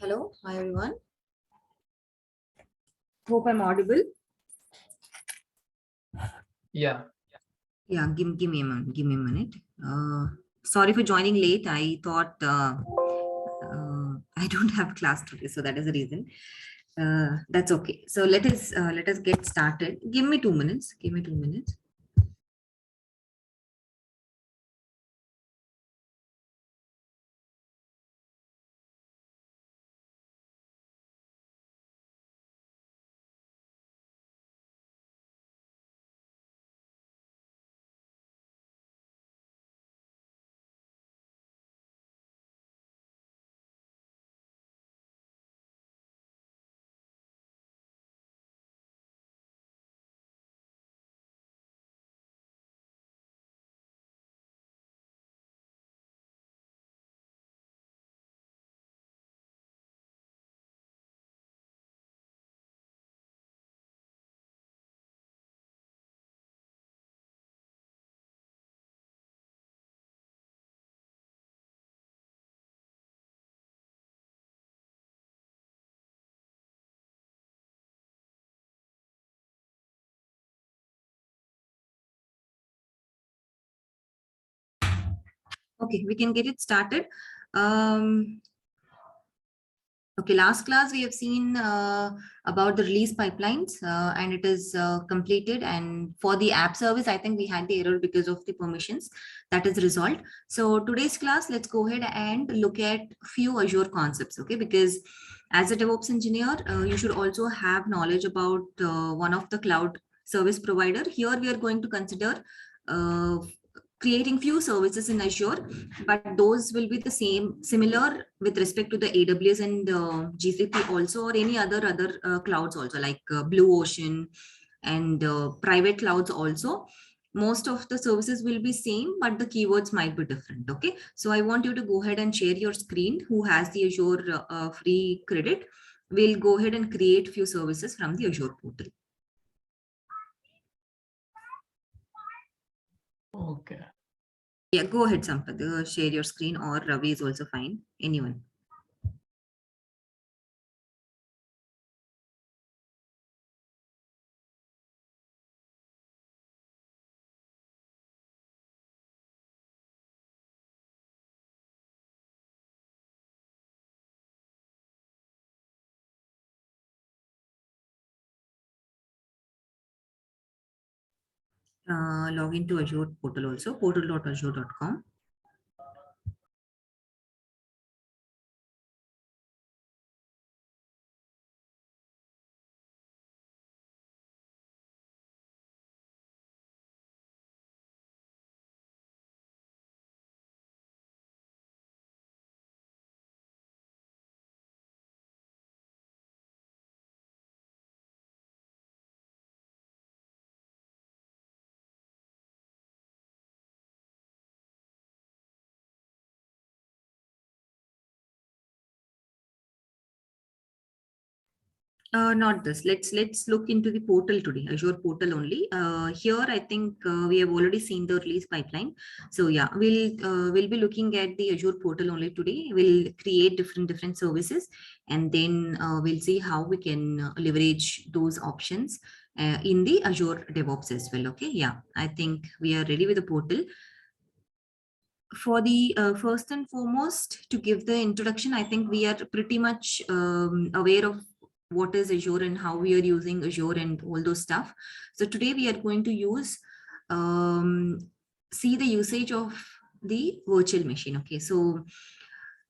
Hello, hi everyone. Hope I'm audible. Yeah. Yeah, give me a minute. Sorry for joining late. I thought I don't have class today, so that is the reason. That's okay. So let us get started. Give me 2 minutes. Give me 2 minutes. Okay, we can get it started. Okay, last class we have seen about the release pipelines and it is completed. And for the app service, I think we had the error because of the permissions that is resolved. So today's class, let's go ahead and look at few Azure concepts, okay? Because as a DevOps engineer, you should also have knowledge about one of the cloud service provider. Here we are going to consider uh, creating few services in Azure, but those will be the similar with respect to the AWS and GCP also, or any other clouds also, like Blue Ocean and private clouds also. Most of the services will be same, but the keywords might be different. Okay, so I want you to go ahead and share your screen. Who has the Azure free credit? We'll go ahead and create few services from the Azure portal. Okay. Yeah, go ahead, Sampath. Share your screen, or Ravi is also fine. Anyone. Log into Azure portal also, portal.azure.com. Not this. Let's look into the portal today, Azure portal only. Here, I think we have already seen the release pipeline. So yeah, we'll be looking at the Azure portal only today. We'll create different services, and then we'll see how we can leverage those options in the Azure DevOps as well. Okay, yeah, I think we are ready with the portal. For the first and foremost, to give the introduction, I think we are pretty much aware of what is Azure and how we are using Azure and all those stuff. So today we are going to see the usage of the virtual machine. Okay, so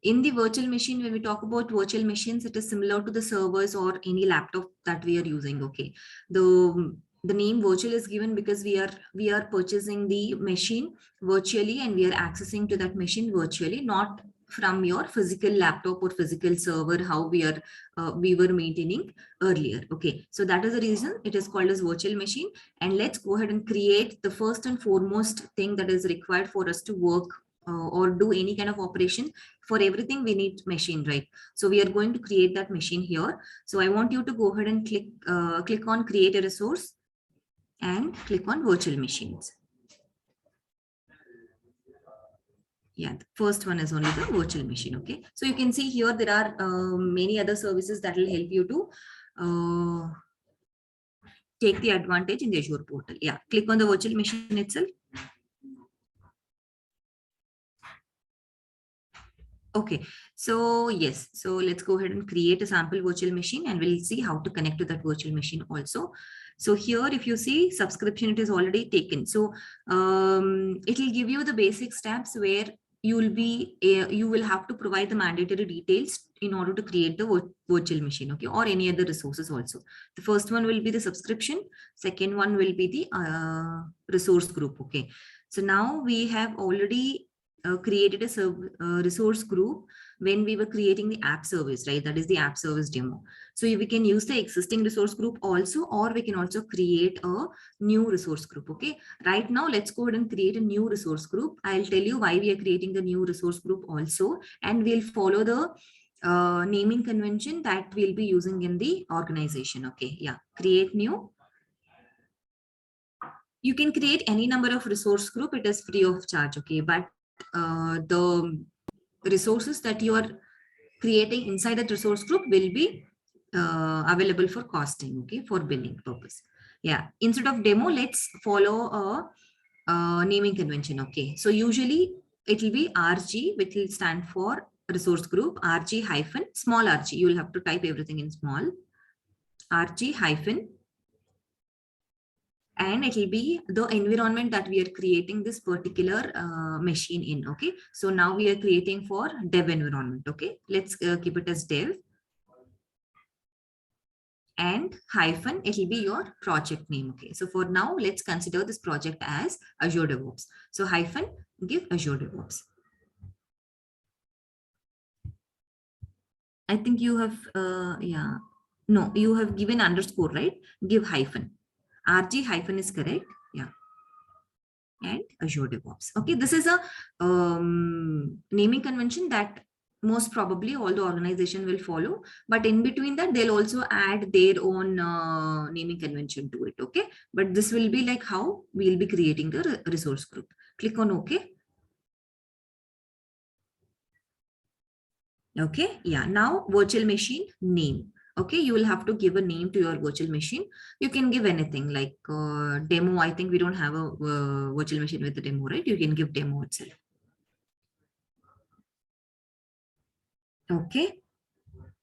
in the virtual machine, when we talk about virtual machines, it is similar to the servers or any laptop that we are using. Okay, the name virtual is given because we are purchasing the machine virtually, and we are accessing to that machine virtually, not from your physical laptop or physical server, how we were maintaining earlier. Okay, so that is the reason it is called as virtual machine. And let's go ahead and create the first and foremost thing that is required for us to work or do any kind of operation. For everything we need machine, right? So we are going to create that machine here. So I want you to go ahead and click on create a resource and click on virtual machines. Yeah, the first one is only the virtual machine. Okay, so you can see here there are many other services that will help you to take the advantage in the Azure portal. Yeah, click on the virtual machine itself. Okay, so yes, so let's go ahead and create a sample virtual machine and we'll see how to connect to that virtual machine also. So here, if you see subscription, it is already taken. So it will give you the basic steps where you will have to provide the mandatory details in order to create the virtual machine, okay, or any other resources also. The first one will be the subscription. Second one will be the resource group, okay. So now we have already created a resource group when we were creating the app service, right? That is the app service demo. So we can use the existing resource group also, or we can also create a new resource group. Okay. Right now, let's go ahead and create a new resource group. I'll tell you why we are creating the new resource group also, and we'll follow the naming convention that we'll be using in the organization. Okay. Yeah. Create new. You can create any number of resource group. It is free of charge. Okay. But the resources that you are creating inside that resource group will be available for costing, okay, for billing purpose. Yeah, instead of demo, let's follow a naming convention. Okay, so usually it will be RG, which will stand for resource group, RG hyphen small RG. You will have to type everything in small, RG hyphen, and it will be the environment that we are creating this particular machine in. Okay, so now we are creating for dev environment. Okay, let's keep it as dev, and hyphen, it will be your project name. Okay, so for now, let's consider this project as Azure DevOps. So hyphen, give Azure DevOps. I think you have, yeah, no, you have given underscore, right? Give hyphen. RG hyphen is correct. Yeah. And Azure DevOps. Okay, this is a naming convention that most probably all the organization will follow, but in between that they'll also add their own naming convention to it. Okay, but this will be like how we'll be creating the resource group. Click on OK. Okay, yeah, now virtual machine name. Okay, you will have to give a name to your virtual machine. You can give anything like demo. I think we don't have a virtual machine with the demo, right? You can give demo itself. Okay,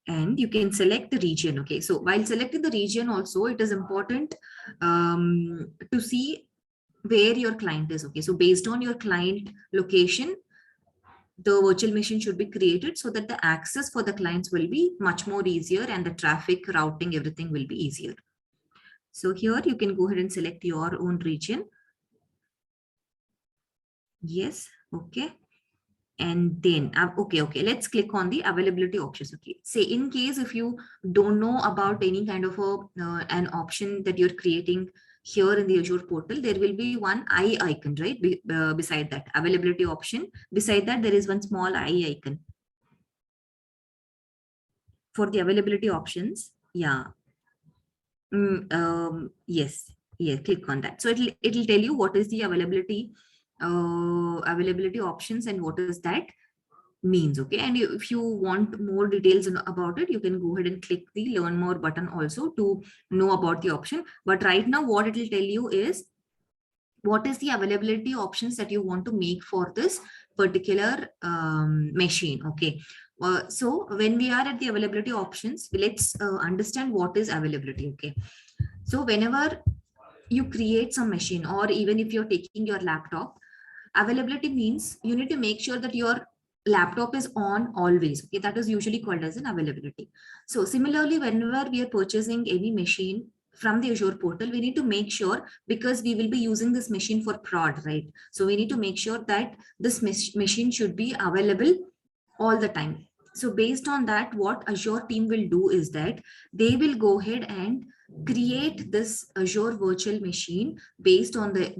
and you can select the region. Okay, so while selecting the region also, it is important to see where your client is. Okay, so based on your client location, the virtual machine should be created so that the access for the clients will be much more easier and the traffic routing, everything will be easier. So here you can go ahead and select your own region. Yes, okay. And then okay, let's click on the availability options. Okay, say in case if you don't know about any kind of a an option that you're creating here in the Azure portal, there will be one eye icon, right? Beside that availability option, beside that there is one small eye icon for the availability options. Yeah. Yes, click on that. So it'll tell you what is the availability options and what is that means. Okay, and if you want more details about it, you can go ahead and click the learn more button also to know about the option. But right now what it will tell you is what is the availability options that you want to make for this particular machine. Okay, so when we are at the availability options, let's understand what is availability. Okay, so whenever you create some machine, or even if you're taking your laptop, availability means you need to make sure that your laptop is on always. Okay, that is usually called as an availability. So similarly, whenever we are purchasing any machine from the Azure portal, we need to make sure, because we will be using this machine for prod, right? So we need to make sure that this machine should be available all the time. So based on that, what Azure team will do is that they will go ahead and create this Azure virtual machine based on the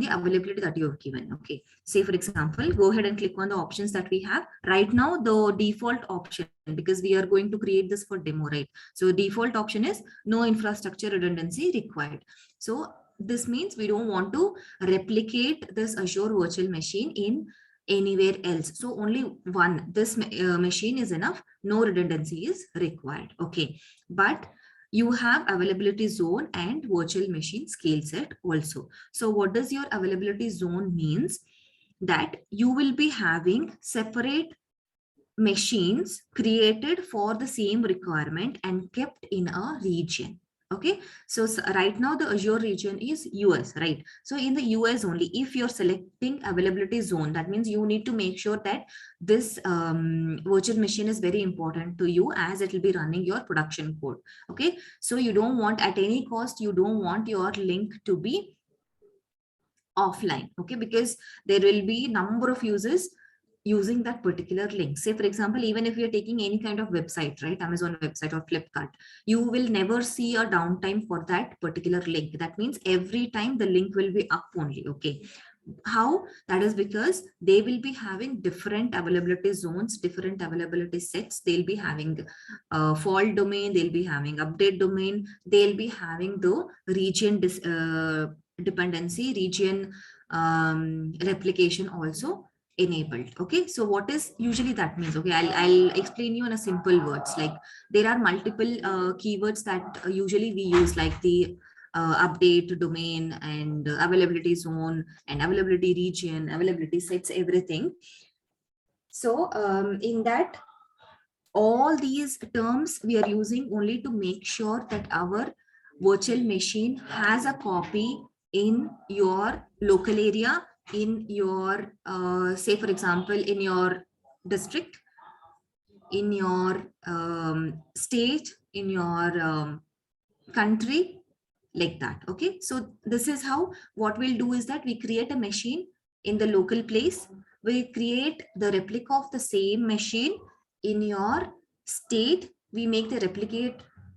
availability that you have given. Okay, say for example, go ahead and click on the options that we have right now. The default option, because we are going to create this for demo, right? So default option is no infrastructure redundancy required. So this means we don't want to replicate this Azure virtual machine in anywhere else. So only one, this machine is enough. No redundancy is required. Okay. But you have availability zone and virtual machine scale set also. So what does your availability zone means? That you will be having separate machines created for the same requirement and kept in a region. Okay, so right now the Azure region is US, right? So in the US only, if you're selecting availability zone, that means you need to make sure that this virtual machine is very important to you, as it will be running your production code. Okay, so you don't want, at any cost, you don't want your link to be offline. Okay, because there will be number of users using that particular link. Say for example, even if you're taking any kind of website, right, Amazon website or Flipkart, you will never see a downtime for that particular link. That means every time the link will be up only. Okay, how? That is because they will be having different availability zones, different availability sets. They'll be having fault domain, they'll be having update domain, they'll be having the region dependency, region replication also enabled. Okay, so what is usually that means? Okay, I'll explain you in a simple words. Like, there are multiple keywords that usually we use, like the update domain and availability zone and availability region, availability sets, everything. So in that, all these terms we are using only to make sure that our virtual machine has a copy in your local area, in your say for example, in your district, in your state, in your country, like that. Okay, so this is how, what we'll do is that we create a machine in the local place, we create the replica of the same machine in your state, we make the replicate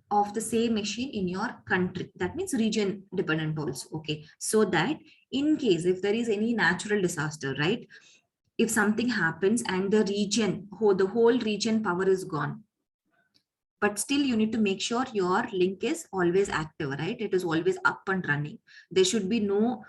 of the same machine in your country. That means region dependent also. Okay, so that in case if there is any natural disaster, right, if something happens and the region, the whole region power is gone, but still you need to make sure your link is always active, right? It is always up and running. There should be no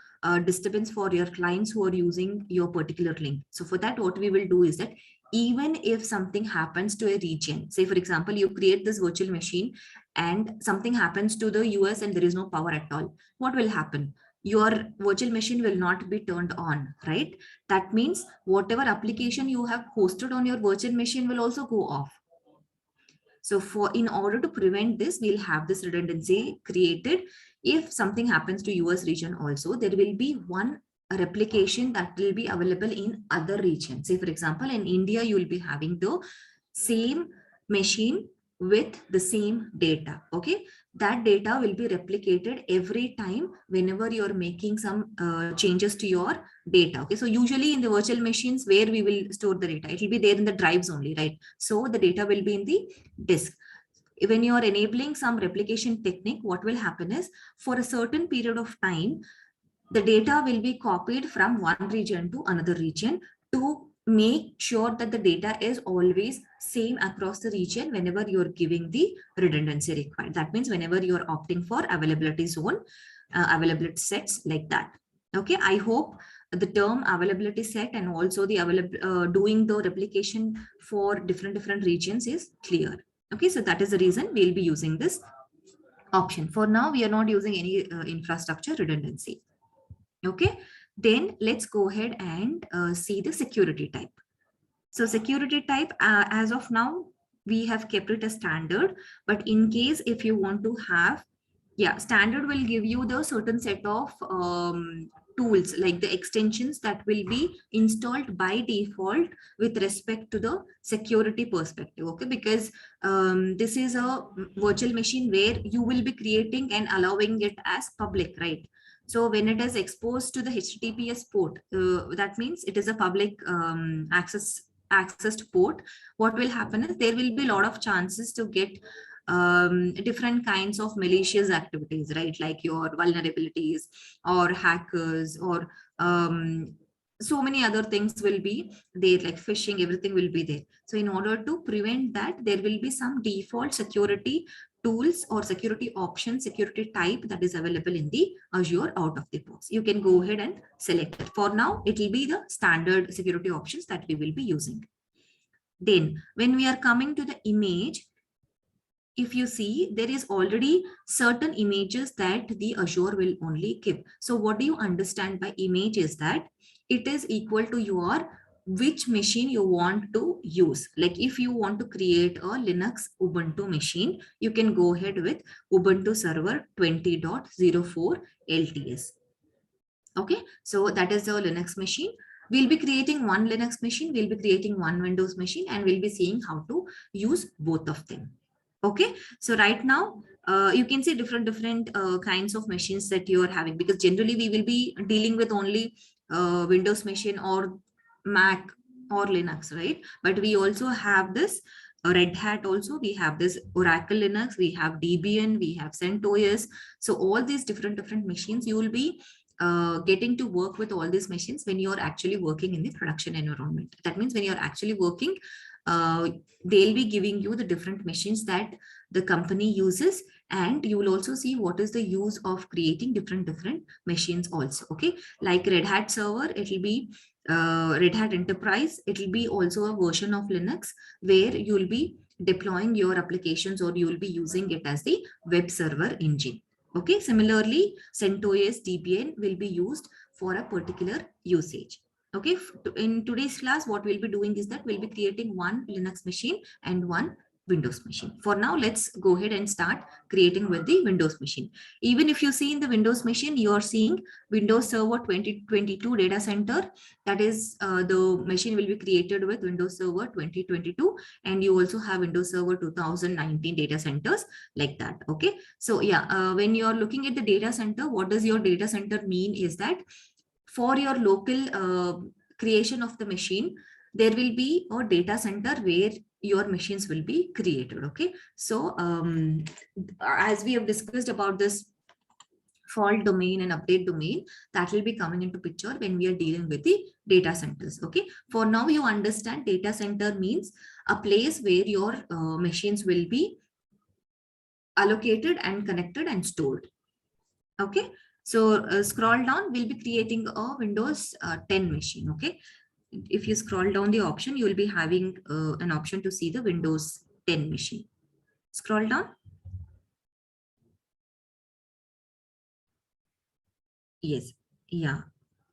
disturbance for your clients who are using your particular link. So for that, what we will do is that even if something happens to a region, say for example, you create this virtual machine and something happens to the US and there is no power at all, what will happen? Your virtual machine will not be turned on, right? That means whatever application you have hosted on your virtual machine will also go off. So in order to prevent this, we'll have this redundancy created. If something happens to US region also, there will be one replication that will be available in other regions. Say for example, in India, you will be having the same machine with the same data. Okay, that data will be replicated every time whenever you're making some changes to your data. Okay, so usually in the virtual machines where we will store the data, it will be there in the drives only, right? So the data will be in the disk. When you are enabling some replication technique, what will happen is, for a certain period of time, the data will be copied from one region to another region to make sure that the data is always same across the region whenever you're giving the redundancy required. That means whenever you're opting for availability zone, availability sets, like that. Okay, I hope the term availability set and also the doing the replication for different regions is clear. Okay, so that is the reason we'll be using this option. For now, we are not using any infrastructure redundancy. Okay, then let's go ahead and see the security type. So security type, as of now, we have kept it as standard, but in case if you want to have, yeah, standard will give you the certain set of tools, like the extensions that will be installed by default with respect to the security perspective. Okay, because this is a virtual machine where you will be creating and allowing it as public, right? So when it is exposed to the HTTPS port, that means it is a public accessed port. What will happen is there will be a lot of chances to get different kinds of malicious activities, right? Like your vulnerabilities or hackers or so many other things will be there, like phishing, everything will be there. So in order to prevent that, there will be some default security tools or security option, security type that is available in the Azure out of the box. You can go ahead and select it. For now, it will be the standard security options that we will be using. Then when we are coming to the image, if you see, there is already certain images that the Azure will only give. So what do you understand by image is that it is equal to your which machine you want to use. Like if you want to create a Linux Ubuntu machine, you can go ahead with Ubuntu server 20.04 LTS. Okay, so that is the Linux machine. We'll be creating one Linux machine, we'll be creating one Windows machine, and we'll be seeing how to use both of them. Okay, so right now you can see different kinds of machines that you are having, because generally we will be dealing with only Windows machine or Mac or Linux, right? But we also have this Red Hat also, we have this Oracle Linux, we have Debian, we have CentOS. So all these different machines, you will be getting to work with all these machines when you're actually working in the production environment. That means when you're actually working, they'll be giving you the different machines that the company uses, and you will also see what is the use of creating different machines also. Okay, like Red Hat server, it will be Red Hat Enterprise. It will be also a version of Linux where you will be deploying your applications, or you will be using it as the web server engine. Okay, similarly, CentOS Debian will be used for a particular usage. Okay, in today's class, what we'll be doing is that we'll be creating one Linux machine and one Windows machine. For now, let's go ahead and start creating with the Windows machine. Even if you see in the Windows machine, you are seeing Windows Server 2022 data center. That is the machine will be created with Windows Server 2022, and you also have Windows Server 2019 data centers like that. Okay, so yeah, when you're looking at the data center, what does your data center mean is that for your local creation of the machine, there will be a data center where your machines will be created. Okay, so as we have discussed about this fault domain and update domain, that will be coming into picture when we are dealing with the data centers. Okay, for now you understand data center means a place where your machines will be allocated and connected and stored. Okay, so scroll down, we'll be creating a Windows 10 machine. Okay, if you scroll down the option, you will be having an option to see the Windows 10 machine. Scroll down. Yes, yeah.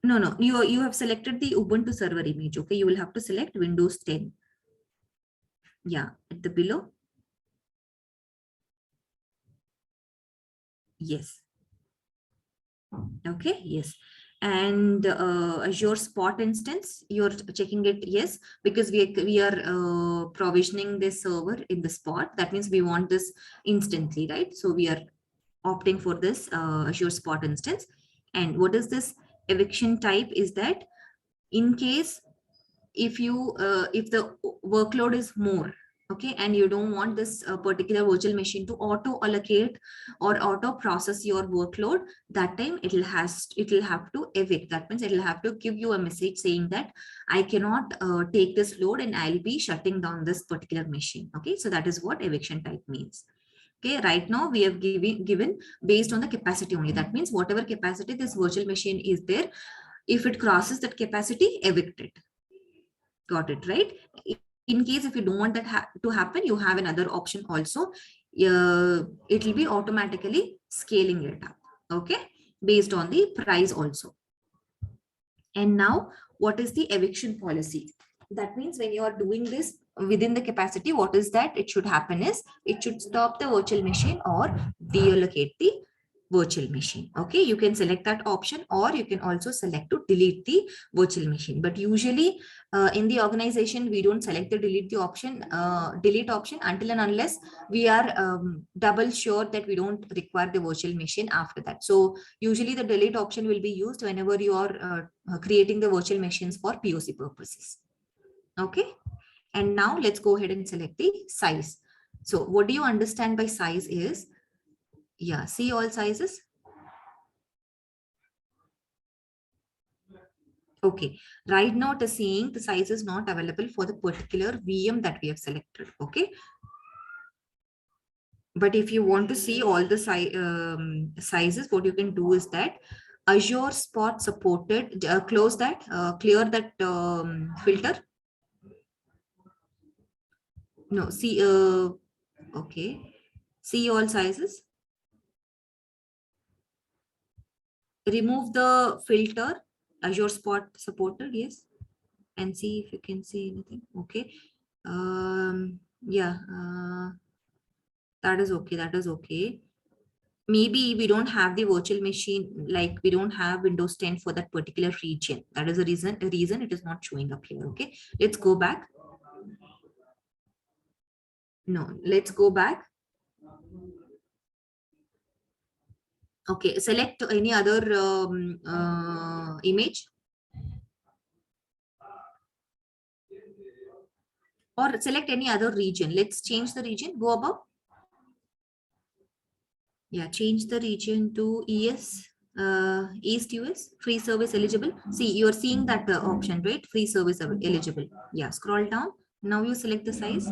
No, you have selected the Ubuntu server image. Okay, you will have to select Windows 10. Yeah, at the below. Yes. Okay, yes. And Azure Spot instance, you're checking it, yes, because we are provisioning this server in the Spot. That means we want this instantly, right? So we are opting for this Azure Spot instance. And what is this eviction type is that in case if the workload is more, okay, and you don't want this particular virtual machine to auto allocate or auto process your workload, that time it will have to evict. That means it will have to give you a message saying that I cannot take this load and I'll be shutting down this particular machine. Okay, so that is what eviction type means. Okay, right now we have given based on the capacity only. That means whatever capacity this virtual machine is there, if it crosses that capacity, evict it. Got it, right? In case if you don't want that to happen, you have another option also. It will be automatically scaling it up, okay, based on the price also. And now, what is the eviction policy? That means when you are doing this within the capacity, what is that it should happen is it should stop the virtual machine or deallocate the virtual machine. Okay, you can select that option, or you can also select to delete the virtual machine. But usually in the organization, we don't select the delete option until and unless we are double sure that we don't require the virtual machine after that. So usually the delete option will be used whenever you are creating the virtual machines for POC purposes. Okay, and now let's go ahead and select the size. So what do you understand by size is, yeah, see all sizes. Okay, right now it is saying the size is not available for the particular VM that we have selected. Okay, But if you want to see all the sizes, what you can do is that Azure Spot supported, close that, clear that filter. No, see, okay. See all sizes. Remove the filter, Azure Spot supported, yes. And see if you can see anything. Okay. Yeah, that is okay. That is okay. Maybe we don't have the virtual machine, like we don't have Windows 10 for that particular region. That is a reason it is not showing up here. Okay, let's go back. No, let's go back. Okay, select any other image, or select any other region. Let's change the region. Go above. Yeah, change the region to ES, East US, free service eligible. See, you're seeing that option, right? Free service eligible. Yeah, scroll down. Now you select the size.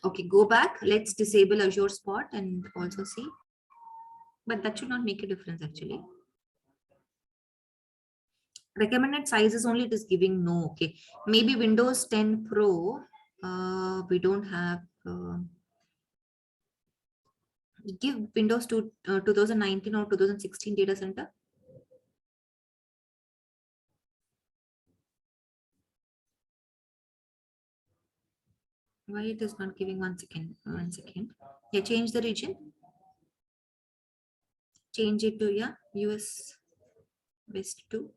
Okay, go back. Let's disable Azure Spot and also see. But that should not make a difference actually. Recommended size is only it is giving no. Okay, maybe Windows 10 Pro. We don't have. Give Windows to 2019 or 2016 data center. Why it is not giving? 1 second. 1 second. Yeah, change the region. Change it to, yeah, US West 2.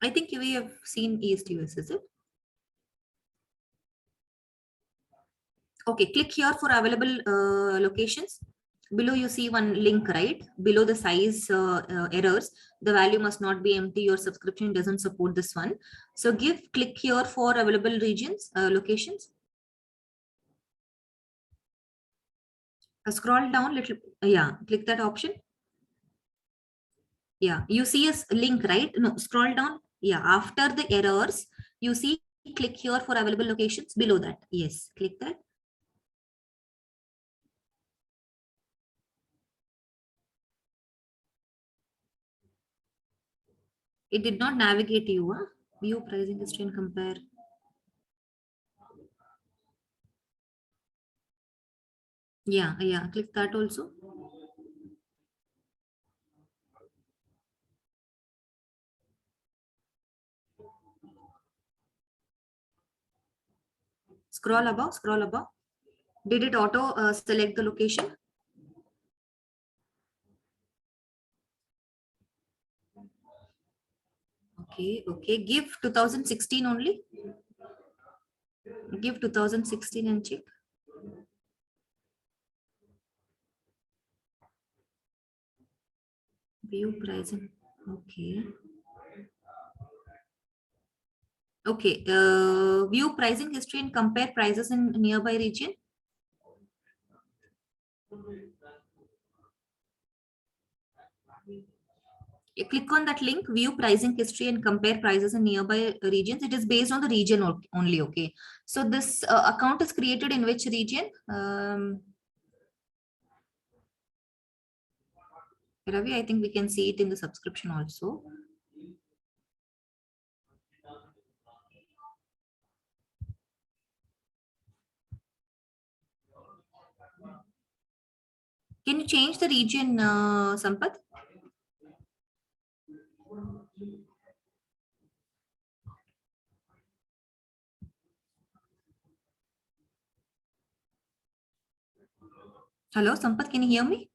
I think we have seen East US, is it? Okay, click here for available locations. Below you see one link, right? Below the size errors, the value must not be empty. Your subscription doesn't support this one. So click here for available regions, locations. Scroll down little. Yeah, click that option. Yeah, you see a link, right? No, scroll down. Yeah, after the errors, you see click here for available locations. Below that, yes, click that. It did not navigate you. Huh? View pricing history and compare. Yeah, yeah, click that also. Scroll above, scroll above. Did it auto select the location? Okay, okay. Give 2016 only. Give 2016 and check. View pricing. Okay. Okay. View pricing history and compare prices in nearby region. You click on that link, view pricing history and compare prices in nearby regions. It is based on the region only. Okay. So this account is created in which region? Ravi, I think we can see it in the subscription also. Can you change the region, Sampath? Hello, Sampath, can you hear me?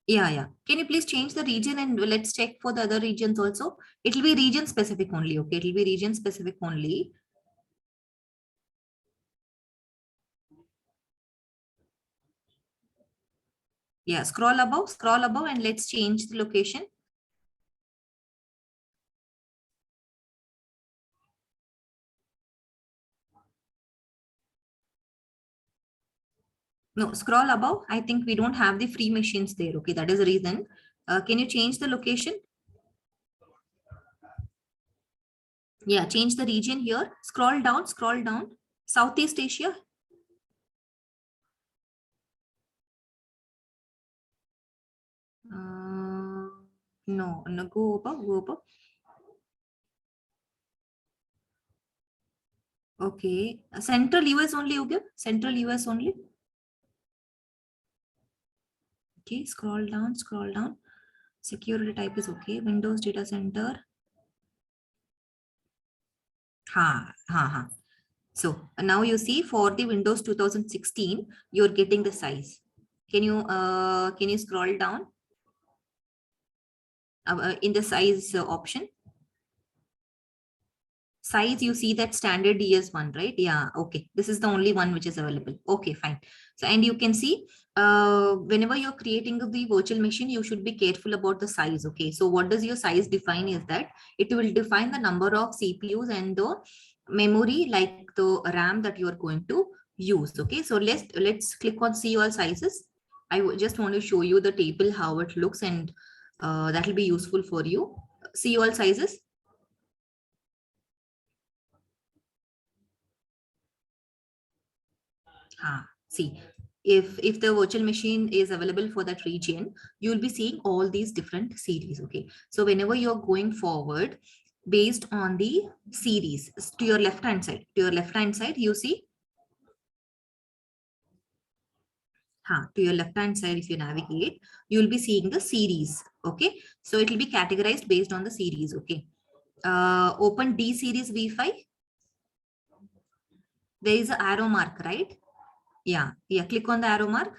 Yeah, yeah. Can you please change the region and let's check for the other regions also? It will be region specific only. Okay, it will be region specific only. Yeah, scroll above, and let's change the location. No, scroll above. I think we don't have the free machines there. Okay, that is the reason. Can you change the location? Yeah, change the region here. Scroll down, scroll down. Southeast Asia. No, no, go above, go above. Okay, Central US only you give? Central US only? Okay, scroll down, scroll down. Security type is okay. Windows data center. Ha. So now you see for the Windows 2016, you're getting the size. Can you scroll down in the size option? Size, you see that standard DS1, right? Yeah, okay. This is the only one which is available. Okay, fine. So, and you can see whenever you're creating the virtual machine, you should be careful about the size. Okay, so what does your size define is that it will define the number of CPUs and the memory, like the RAM that you are going to use. Okay, so let's click on see all sizes. Just want to show you the table, how it looks, and that will be useful for you. See all sizes. See, if the virtual machine is available for that region, you'll be seeing all these different series. Okay, so whenever you're going forward, based on the series, to your left hand side, you see, to your left hand side, if you navigate, you'll be seeing the series. Okay, so it will be categorized based on the series. Okay, open D series V5. There is an arrow mark, right? Yeah, click on the arrow mark.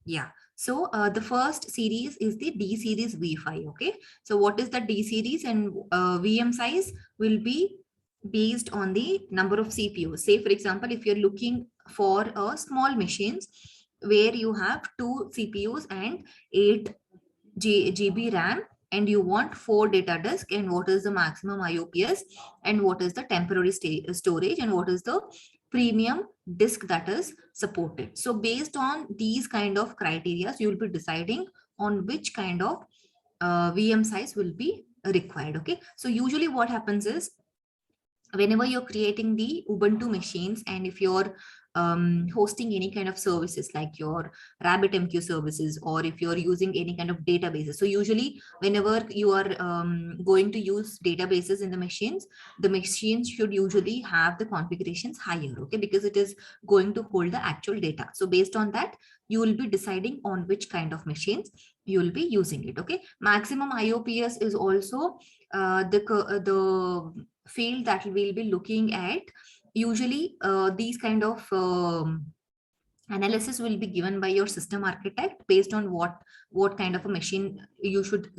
Yeah. So the first series is the D series V5. Okay. So what is the D series, and VM size will be based on the number of CPUs. Say, for example, if you're looking for a small machines where you have two CPUs and 8 GB RAM, and you want 4 data disk, and what is the maximum IOPS, and what is the temporary storage, and what is the premium disk that is supported. So based on these kind of criteria, you will be deciding on which kind of VM size will be required. Okay, so usually what happens is, whenever you're creating the Ubuntu machines, and if you're hosting any kind of services like your RabbitMQ services, or if you're using any kind of databases, so usually whenever you are going to use databases in the machines should usually have the configurations higher. Okay, because it is going to hold the actual data. So based on that, you will be deciding on which kind of machines you will be using it. Okay, maximum IOPS is also the field that we'll be looking at. Usually these kind of analysis will be given by your system architect based on what kind of a machine you should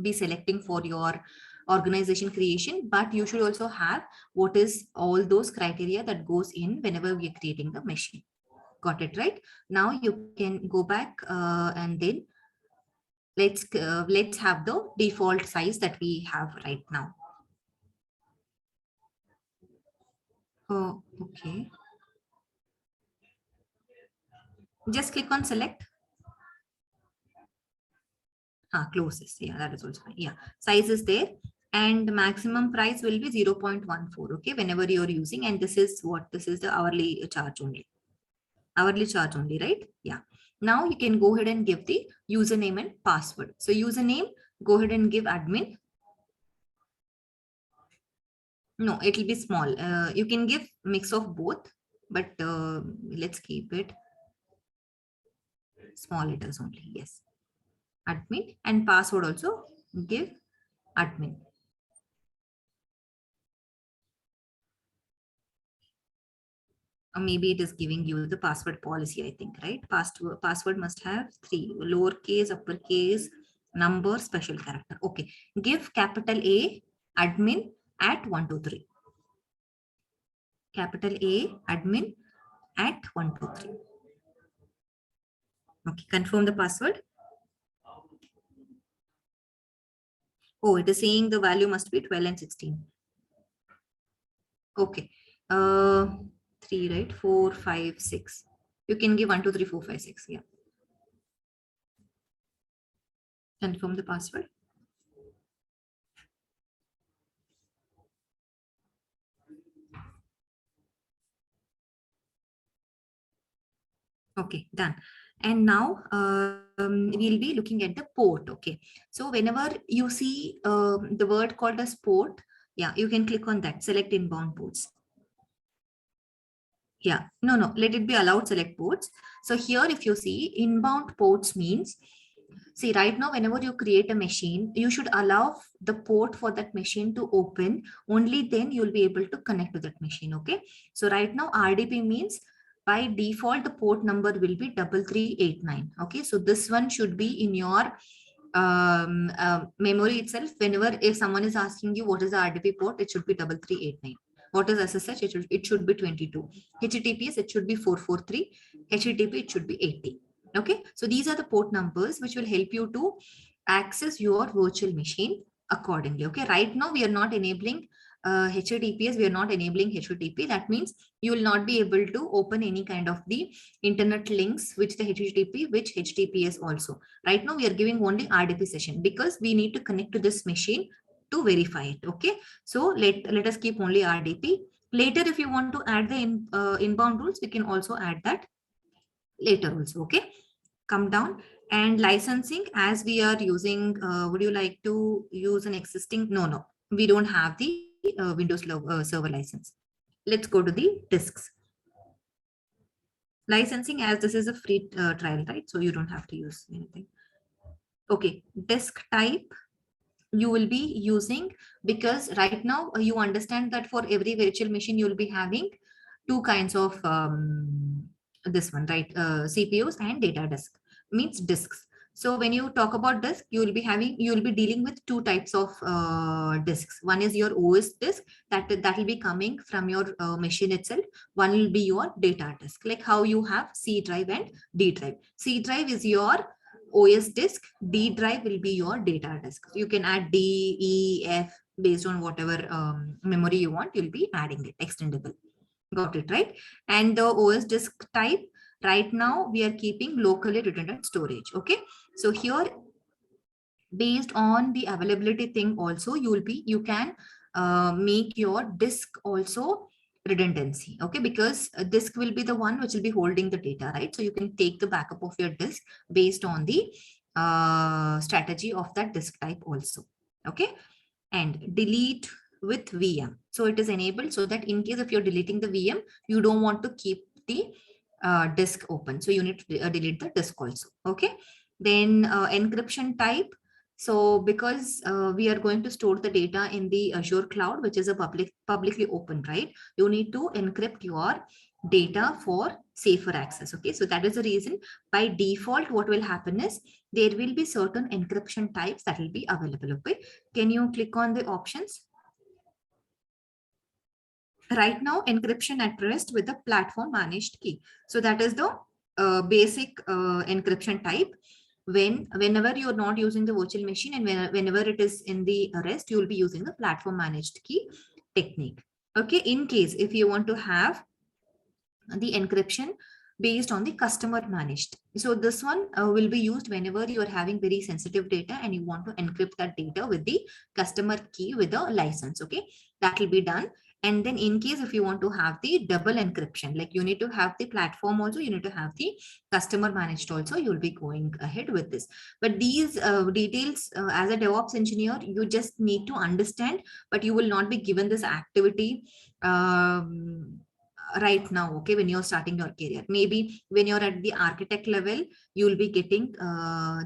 be selecting for your organization creation. But you should also have what is all those criteria that goes in whenever we are creating the machine. Got it, right? Now you can go back and then let's have the default size that we have right now. Oh, okay. Just click on select. Closest. Yeah, that is also fine. Yeah, size is there. And maximum price will be 0.14. Okay, whenever you're using, and this is the hourly charge only. Hourly charge only, right? Yeah. Now you can go ahead and give the username and password. So username, go ahead and give admin. No, it will be small. You can give mix of both, but let's keep it small letters only. Yes. Admin, and password also give admin. Or maybe it is giving you the password policy, I think, right? Password must have 3: lowercase, uppercase, number, special character. Okay, give capital A admin at 123. Capital A admin at 123. Okay, confirm the password. Oh, it is saying the value must be 12 and 16. Okay. 3, right? 4, 5, 6. You can give 1, 2, 3, 4, 5, 6. Yeah. Confirm the password. Okay, done. And now we'll be looking at the port. Okay, so whenever you see the word called as port, yeah, you can click on that, select inbound ports. Yeah, no, let it be allowed select ports. So here, if you see inbound ports means, see right now, whenever you create a machine, you should allow the port for that machine to open. Only then you'll be able to connect to that machine. Okay. So right now RDP means by default, the port number will be 3389. Okay. So this one should be in your memory itself. Whenever if someone is asking you what is the RDP port, it should be 3389. What is SSH? It should be 22. HTTPS, it should be 443. HTTP, it should be 80. Okay, so these are the port numbers which will help you to access your virtual machine accordingly. Okay, right now we are not enabling HTTPS, we are not enabling HTTP. That means you will not be able to open any kind of the internet links which the HTTP, which HTTPS also. Right now we are giving only RDP session because we need to connect to this machine to verify it. Okay, so let us keep only RDP. Later, if you want to add the inbound rules, we can also add that later also. Okay, come down. And licensing, as we are using, would you like to use an existing? No, we don't have the Windows server license. Let's go to the disks. Licensing, as this is a free trial, right? So you don't have to use anything. Okay, disk type you will be using, because right now you understand that for every virtual machine you will be having two kinds of this one, right? CPUs and data disk, means disks. So when you talk about disk, you will be dealing with two types of disks. One is your OS disk, that will be coming from your machine itself. One will be your data disk, like how you have C drive and D drive. C drive is your OS disk, D drive will be your data disk. You can add D, E, F based on whatever memory you want, you'll be adding it, extendable. Got it, right? And the OS disk type, right now we are keeping locally redundant storage. Okay. So here, based on the availability thing also, you can make your disk also redundancy. Okay, because a disk will be the one which will be holding the data, right? So you can take the backup of your disk based on the strategy of that disk type also. Okay, and delete with VM. So it is enabled so that in case if you're deleting the VM, you don't want to keep the disk open. So you need to delete the disk also. Okay. Then encryption type. So because we are going to store the data in the Azure cloud, which is a publicly open, right? You need to encrypt your data for safer access. Okay. So that is the reason by default, what will happen is there will be certain encryption types that will be available. Okay. Can you click on the options? Right now, encryption at rest with the platform managed key. So that is the basic encryption type. Whenever you're not using the virtual machine and whenever it is in the rest, you will be using the platform managed key technique. Okay, in case if you want to have the encryption based on the customer managed. So this one will be used whenever you are having very sensitive data and you want to encrypt that data with the customer key with a license. Okay, that will be done. And then in case if you want to have the double encryption, like you need to have the platform also, you need to have the customer managed also, you'll be going ahead with this. But these details as a DevOps engineer, you just need to understand, but you will not be given this activity right now. Okay, when you're starting your career, maybe when you're at the architect level, you will be getting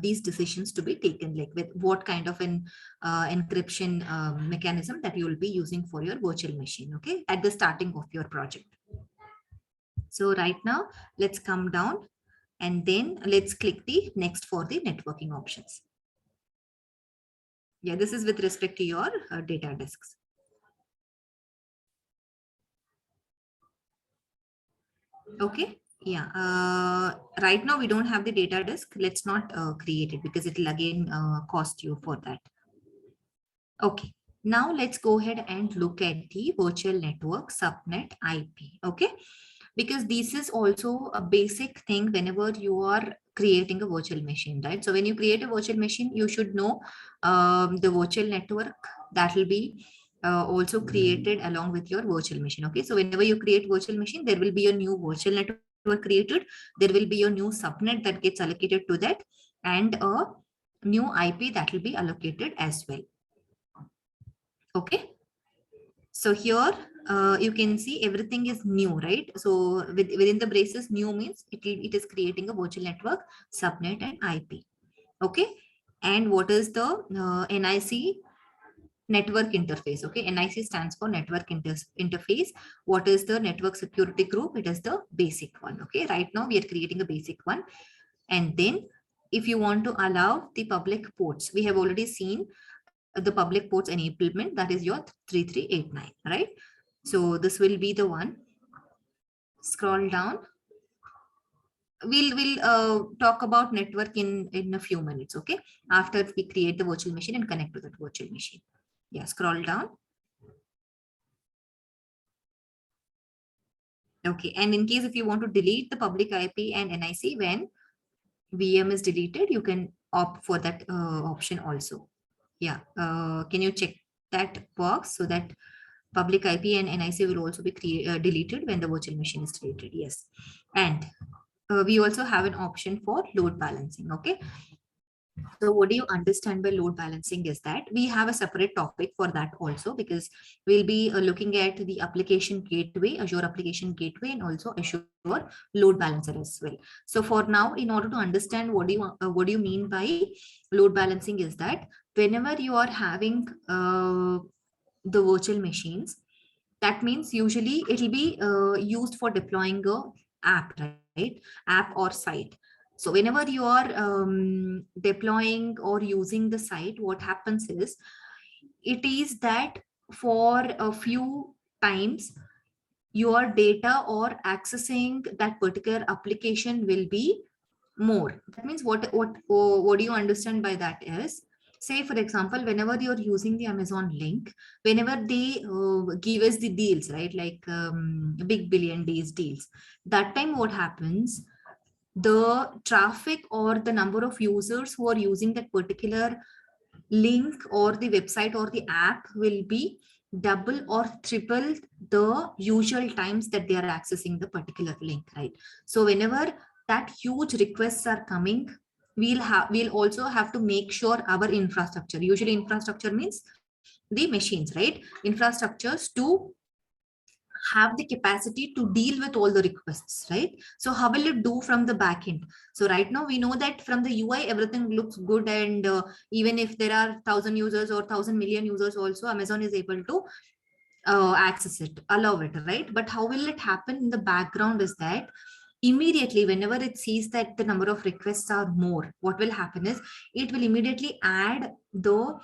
these decisions to be taken, like with what kind of an encryption mechanism that you will be using for your virtual machine. Okay, at the starting of your project. So right now let's come down and then let's click the next for the networking options. Yeah, this is with respect to your data disks. Okay. Yeah. Right now we don't have the data disk. Let's not create it because it will again cost you for that. Okay. Now let's go ahead and look at the virtual network subnet IP. Okay, because this is also a basic thing whenever you are creating a virtual machine, right? So when you create a virtual machine, you should know the virtual network that will be also created along with your virtual machine. Okay, so whenever you create virtual machine, there will be a new virtual network created. There will be a new subnet that gets allocated to that, and a new IP that will be allocated as well. Okay, so here you can see everything is new, right? So within the braces, new means it is creating a virtual network, subnet and IP. Okay. And what is the NIC network interface? Okay. NIC stands for network interface. What is the network security group? It is the basic one. Okay. Right now we are creating a basic one. And then if you want to allow the public ports, we have already seen the public ports enablement, that is your 3389, right? So this will be the one. Scroll down. We'll talk about network in a few minutes. Okay, after we create the virtual machine and connect to that virtual machine. Yeah, scroll down. Okay, and in case if you want to delete the public IP and NIC when VM is deleted, you can opt for that option also. Yeah, can you check that box so that public IP and NIC will also be deleted when the virtual machine is deleted? Yes, and we also have an option for load balancing. Okay, so what do you understand by load balancing is that we have a separate topic for that also, because we'll be looking at the application gateway, Azure application gateway, and also Azure load balancer as well. So for now, in order to understand what do you mean by load balancing is that whenever you are having the virtual machines, that means usually it will be used for deploying a app, right? App or site. So whenever you are deploying or using the site, what happens is it is that for a few times your data or accessing that particular application will be more. That means what do you understand by that is, say for example, whenever you're using the Amazon link, whenever they give us the deals, right, like big billion days deals, that time what happens, the traffic or the number of users who are using that particular link or the website or the app will be double or triple the usual times that they are accessing the particular link, right? So whenever that huge requests are coming, we'll also have to make sure our infrastructure, usually infrastructure means the machines, right, infrastructures, to have the capacity to deal with all the requests, right? So how will it do from the back end? So right now we know that from the UI everything looks good, and even if there are 1,000 users or 1,000 million users also, Amazon is able to access it, allow it, right? But how will it happen in the background is that immediately whenever it sees that the number of requests are more, what will happen is it will immediately add the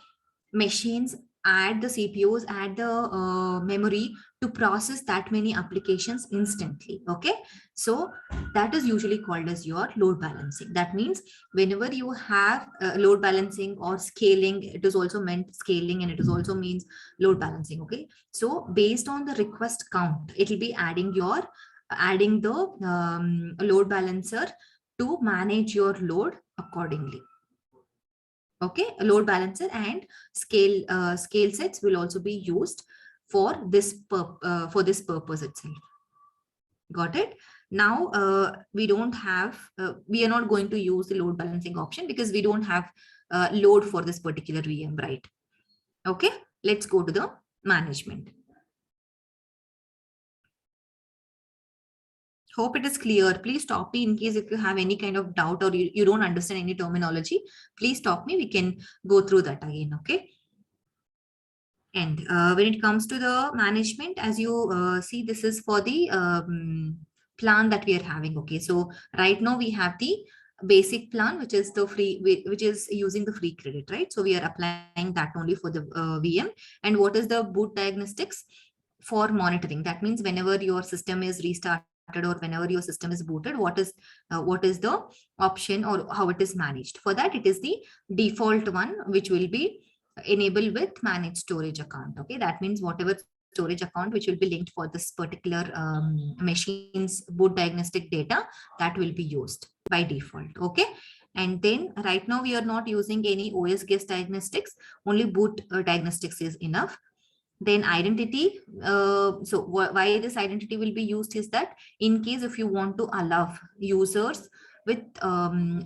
machines, add the CPUs, add the memory to process that many applications instantly. Okay, so that is usually called as your load balancing. That means whenever you have load balancing or scaling, it is also meant scaling, and it is also means load balancing. Okay, so based on the request count, it will be adding the load balancer to manage your load accordingly. Okay, a load balancer and scale sets will also be used for this purpose itself. Got it? Now we are not going to use the load balancing option because we don't have load for this particular VM, right? Okay, let's go to the management. Hope it is clear. Please stop me in case if you have any kind of doubt or you don't understand any terminology. Please stop me. We can go through that again. Okay. And when it comes to the management, as you see, this is for the plan that we are having. Okay. So right now we have the basic plan, which is the free, which is using the free credit, right? So we are applying that only for the VM. And what is the boot diagnostics? For monitoring. That means whenever your system is restarted or whenever your system is booted, what is the option or how it is managed. For that, it is the default one, which will be enable with manage storage account. Okay, that means whatever storage account which will be linked for this particular machine's boot diagnostic data, that will be used by default. Okay, and then right now we are not using any OS guest diagnostics, only boot diagnostics is enough. Then identity, so why this identity will be used is that in case if you want to allow users with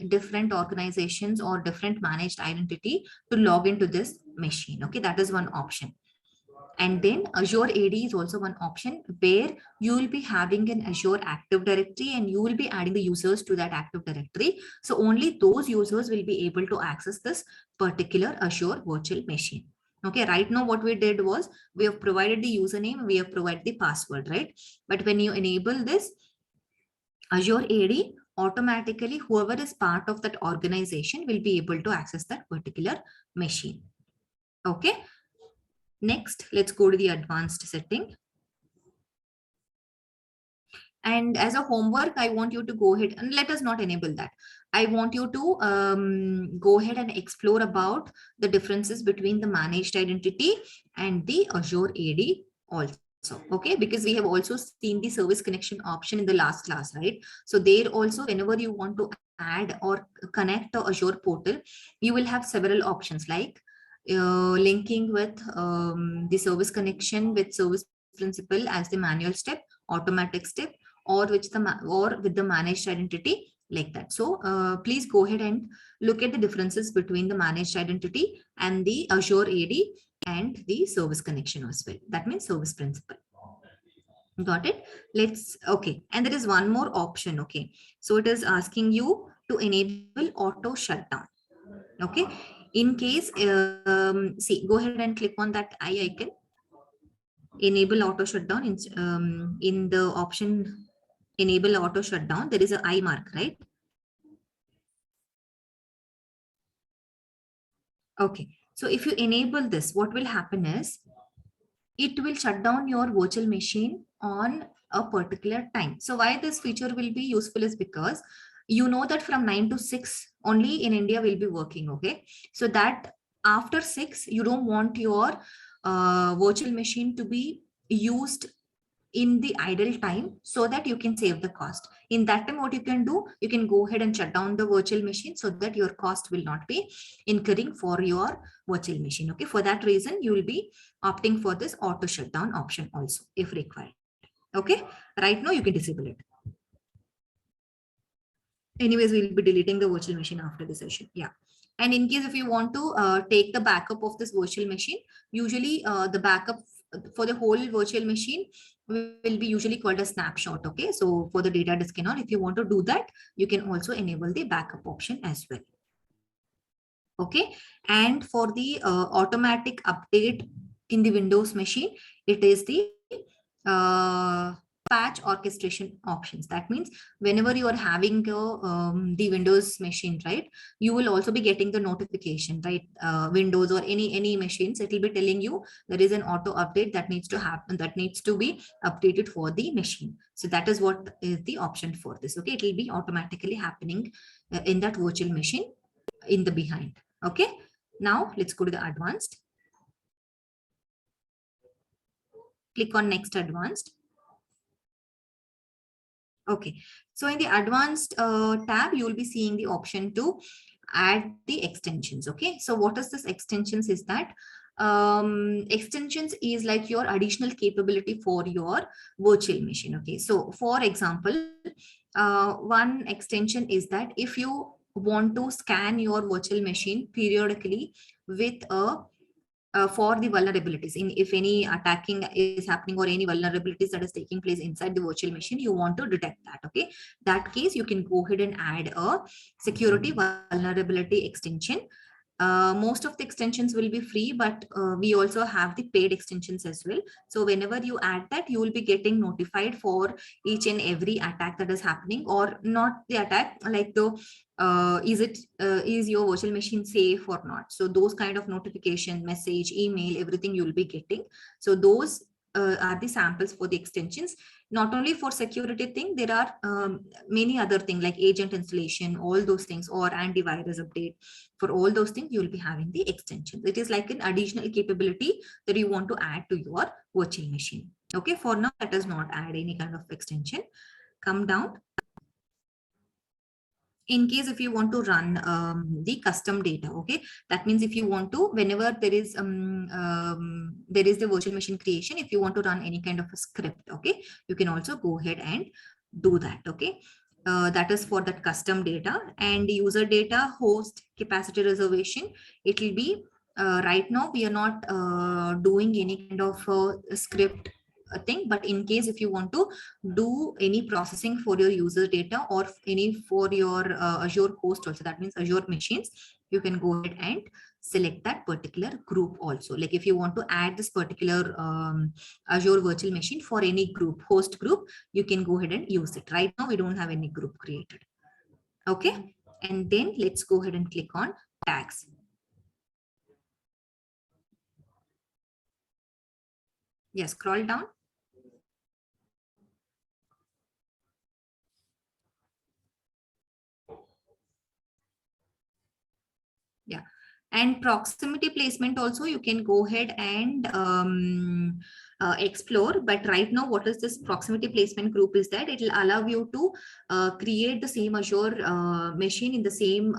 different organizations or different managed identity to log into this machine. Okay, that is one option. And then Azure AD is also one option where you will be having an Azure Active Directory and you will be adding the users to that Active Directory. So only those users will be able to access this particular Azure virtual machine. Okay, right now what we did was we have provided the username, we have provided the password, right? But when you enable this Azure AD, automatically whoever is part of that organization will be able to access that particular machine. Okay. Next, let's go to the advanced setting. And as a homework, I want you to go ahead and let us not enable that. I want you to go ahead and explore about the differences between the managed identity and the Azure AD also. Okay, because we have also seen the service connection option in the last class, right? So there also, whenever you want to add or connect the Azure portal, you will have several options like linking with the service connection with service principal as the manual step, automatic step, or with the managed identity, like that. So please go ahead and look at the differences between the managed identity and the Azure AD and the service connection as well. That means service principal. Got it? Okay. And there is one more option. Okay. So it is asking you to enable auto shutdown. Okay. In case, see, go ahead and click on that eye icon. Enable auto shutdown in the option enable auto shutdown. There is an eye mark, right? Okay. So if you enable this, what will happen is it will shut down your virtual machine on a particular time. So why this feature will be useful is because you know that from 9 to 6 only in India will be working. Okay. So that after 6, you don't want your virtual machine to be used in the idle time so that you can save the cost. In that time, what you can do, you can go ahead and shut down the virtual machine so that your cost will not be incurring for your virtual machine. Okay, for that reason, you will be opting for this auto shutdown option also if required. Okay, right now you can disable it. Anyways, we'll be deleting the virtual machine after the session. Yeah. And in case if you want to take the backup of this virtual machine, usually the backup for the whole virtual machine will be usually called a snapshot. Okay, so for the data disk and all, if you want to do that, you can also enable the backup option as well. Okay, and for the automatic update in the Windows machine, it is the patch orchestration options. That means whenever you are having the Windows machine, right, you will also be getting the notification, right? Windows or any machines, it will be telling you there is an auto update that needs to happen, that needs to be updated for the machine. So that is what is the option for this. Okay, it will be automatically happening in that virtual machine in the behind. Okay, now let's go to the advanced. Click on next advanced. Okay, so in the advanced tab, you will be seeing the option to add the extensions. Okay, so what is this extensions is that extensions is like your additional capability for your virtual machine. Okay, so for example, one extension is that if you want to scan your virtual machine periodically with a for the vulnerabilities, in if any attacking is happening or any vulnerabilities that is taking place inside the virtual machine, you want to detect that. Okay, that case you can go ahead and add a security vulnerability extension. Most of the extensions will be free, but we also have the paid extensions as well. So whenever you add that, you will be getting notified for each and every attack that is happening, or not the attack, like the is your virtual machine safe or not. So those kind of notification, message, email, everything you will be getting. So those are the samples for the extensions. Not only for security thing, there are many other things like agent installation, all those things, or antivirus update. For all those things, you will be having the extensions. It is like an additional capability that you want to add to your virtual machine. Okay, for now, let us not add any kind of extension. Come down. In case if you want to run the custom data, okay, that means if you want to, whenever there is the virtual machine creation, if you want to run any kind of a script, okay, you can also go ahead and do that. Okay, that is for that custom data. And user data, host, capacity reservation, it will be right now we are not doing any kind of script thing, but in case if you want to do any processing for your user data or any for your Azure host also, that means Azure machines, you can go ahead and select that particular group also. Like if you want to add this particular Azure virtual machine for any group, host group, you can go ahead and use it. Right now we don't have any group created. Okay, and then let's go ahead and click on tags. Yes, scroll down. Yeah, and proximity placement also you can go ahead and explore. But right now, what is this proximity placement group is that it will allow you to create the same Azure machine in the same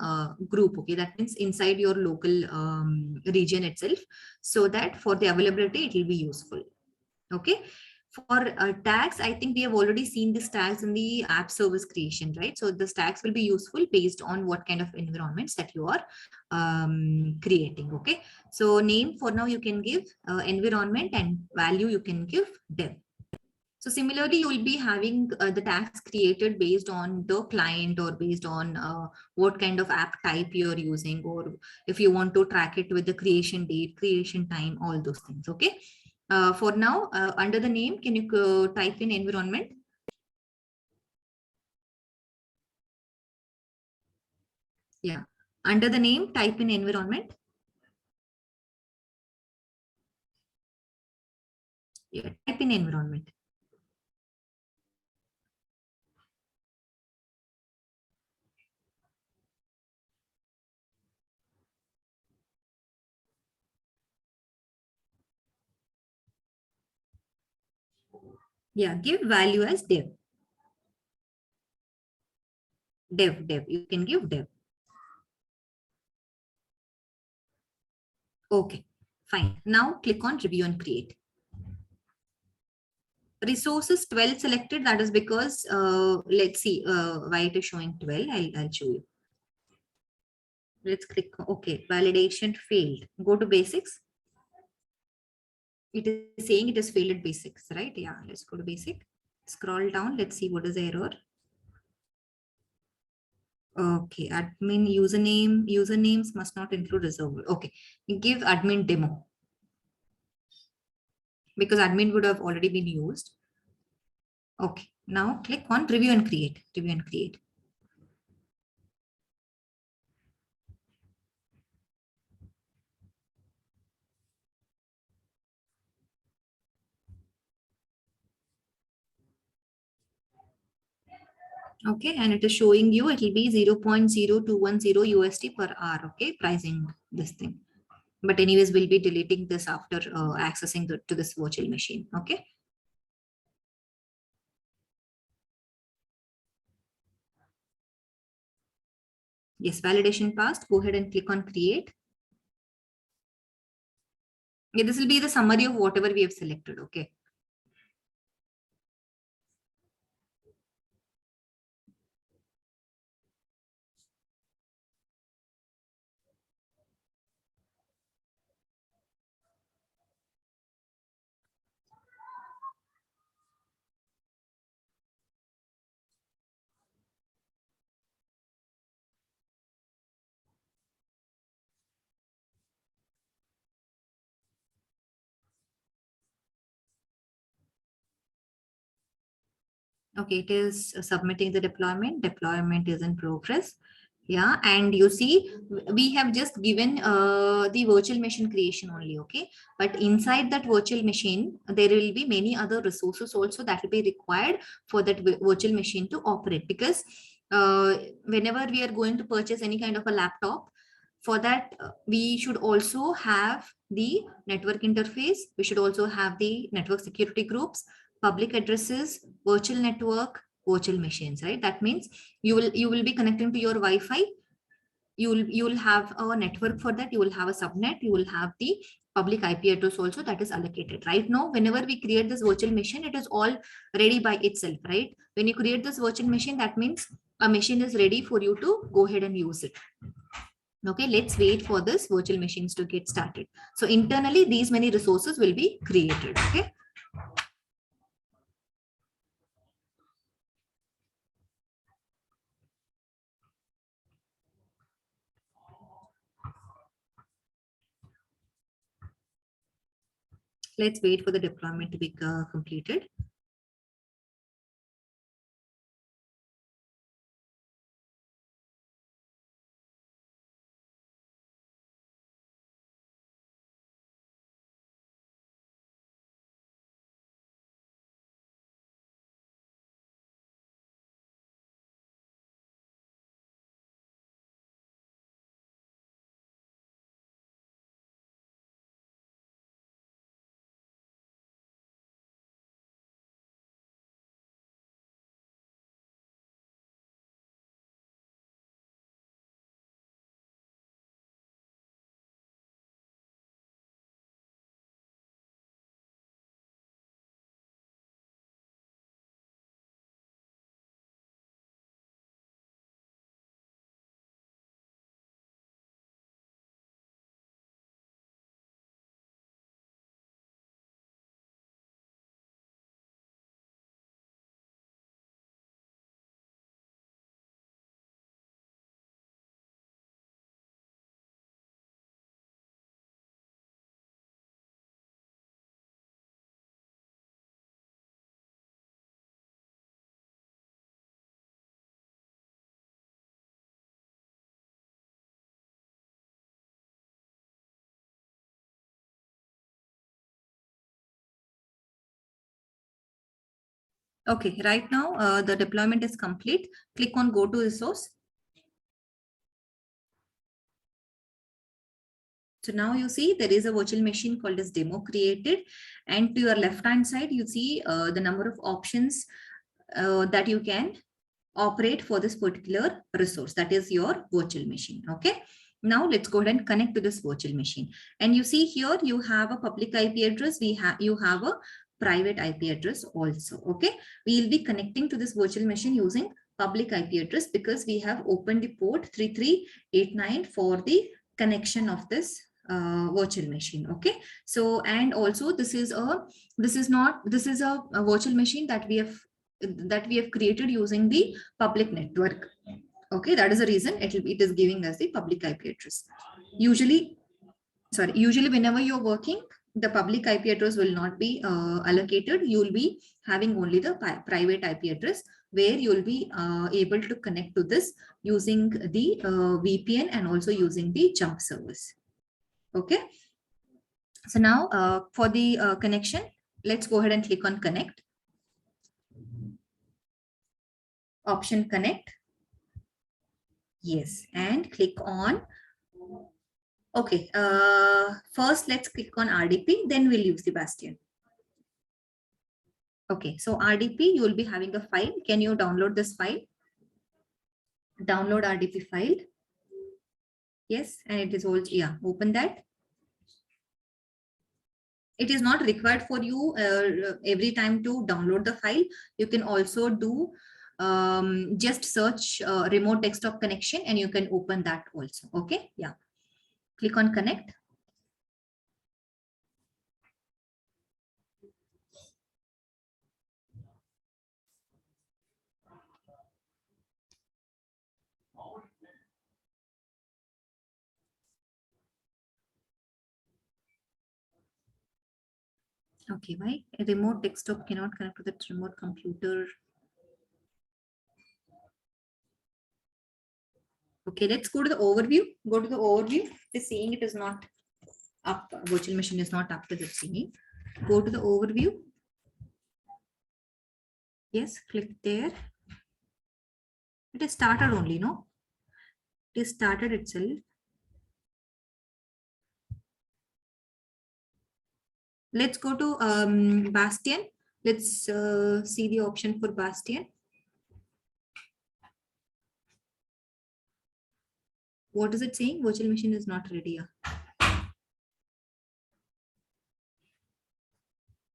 group. Okay, that means inside your local region itself, so that for the availability it will be useful. Okay, for tags, I think we have already seen these tags in the app service creation, right? So the tags will be useful based on what kind of environments that you are creating. Okay, so name for now you can give environment, and value you can give dev. So similarly, you will be having the tags created based on the client or based on what kind of app type you are using, or if you want to track it with the creation date, creation time, all those things. Okay. For now, under the name, can you type in environment? Yeah. Under the name, type in environment. Yeah. Type in environment. Yeah. Give value as dev. Dev. You can give dev. Okay. Fine. Now click on review and create. Resources 12 selected. That is because let's see why it is showing 12. I'll show you. Let's click. Okay. Validation failed. Go to basics. It is saying it has failed at basics, right? Yeah. Let's go to basic. Scroll down. Let's see what is the error. Okay, admin usernames must not include reserved. Okay, give admin demo because admin would have already been used. Okay, now click on review and create. Review and create. Okay, and it is showing you it will be 0.0210 USD per hour. Okay, pricing this thing. But anyways, we'll be deleting this after accessing to this virtual machine. Okay. Yes, validation passed. Go ahead and click on create. Yeah, this will be the summary of whatever we have selected. Okay. Okay, it is submitting the deployment. Deployment is in progress. Yeah, and you see, we have just given the virtual machine creation only, okay? But inside that virtual machine, there will be many other resources also that will be required for that virtual machine to operate. Because whenever we are going to purchase any kind of a laptop, for that we should also have the network interface. We should also have the network security groups, public addresses, virtual network, virtual machines, right? That means you will be connecting to your Wi-Fi. You will have a network for that. You will have a subnet. You will have the public IP address also that is allocated. Right now, whenever we create this virtual machine, it is all ready by itself, right? When you create this virtual machine, that means a machine is ready for you to go ahead and use it. Okay, let's wait for this virtual machines to get started. So internally, these many resources will be created. Okay. Let's wait for the deployment to be completed. Okay, right now the deployment is complete. Click on go to resource. So now you see there is a virtual machine called as demo created, and to your left hand side you see the number of options that you can operate for this particular resource, that is your virtual machine. Okay, now let's go ahead and connect to this virtual machine. And you see here you have a public IP address, you have a private IP address also. Okay, we will be connecting to this virtual machine using public IP address because we have opened the port 3389 for the connection of this virtual machine. Okay, so and also this is a virtual machine that we have created using the public network. Okay, that is the reason it is giving us the public IP address. Usually whenever you're working, the public IP address will not be allocated. You will be having only the private IP address where you will be able to connect to this using the VPN and also using the jump service. Okay, so now for the connection, let's go ahead and click on connect. Option connect. Yes, and click on. Okay, first let's click on RDP, then we'll use the Bastion. Okay, so RDP, you will be having a file. Can you download this file? Download RDP file. Yes, and it is also, yeah, open that. It is not required for you every time to download the file. You can also do just search remote desktop connection and you can open that also. Okay, yeah. Click on connect. Okay, why a remote desktop cannot connect to the remote computer? Okay, let's go to the overview. Go to the overview. It's saying it is not up. Virtual machine is not up to the thingy. Go to the overview. Yes, click there. It is started only, no? It is started itself. Let's go to Bastion. Let's see the option for Bastion. What is it saying? Virtual machine is not ready.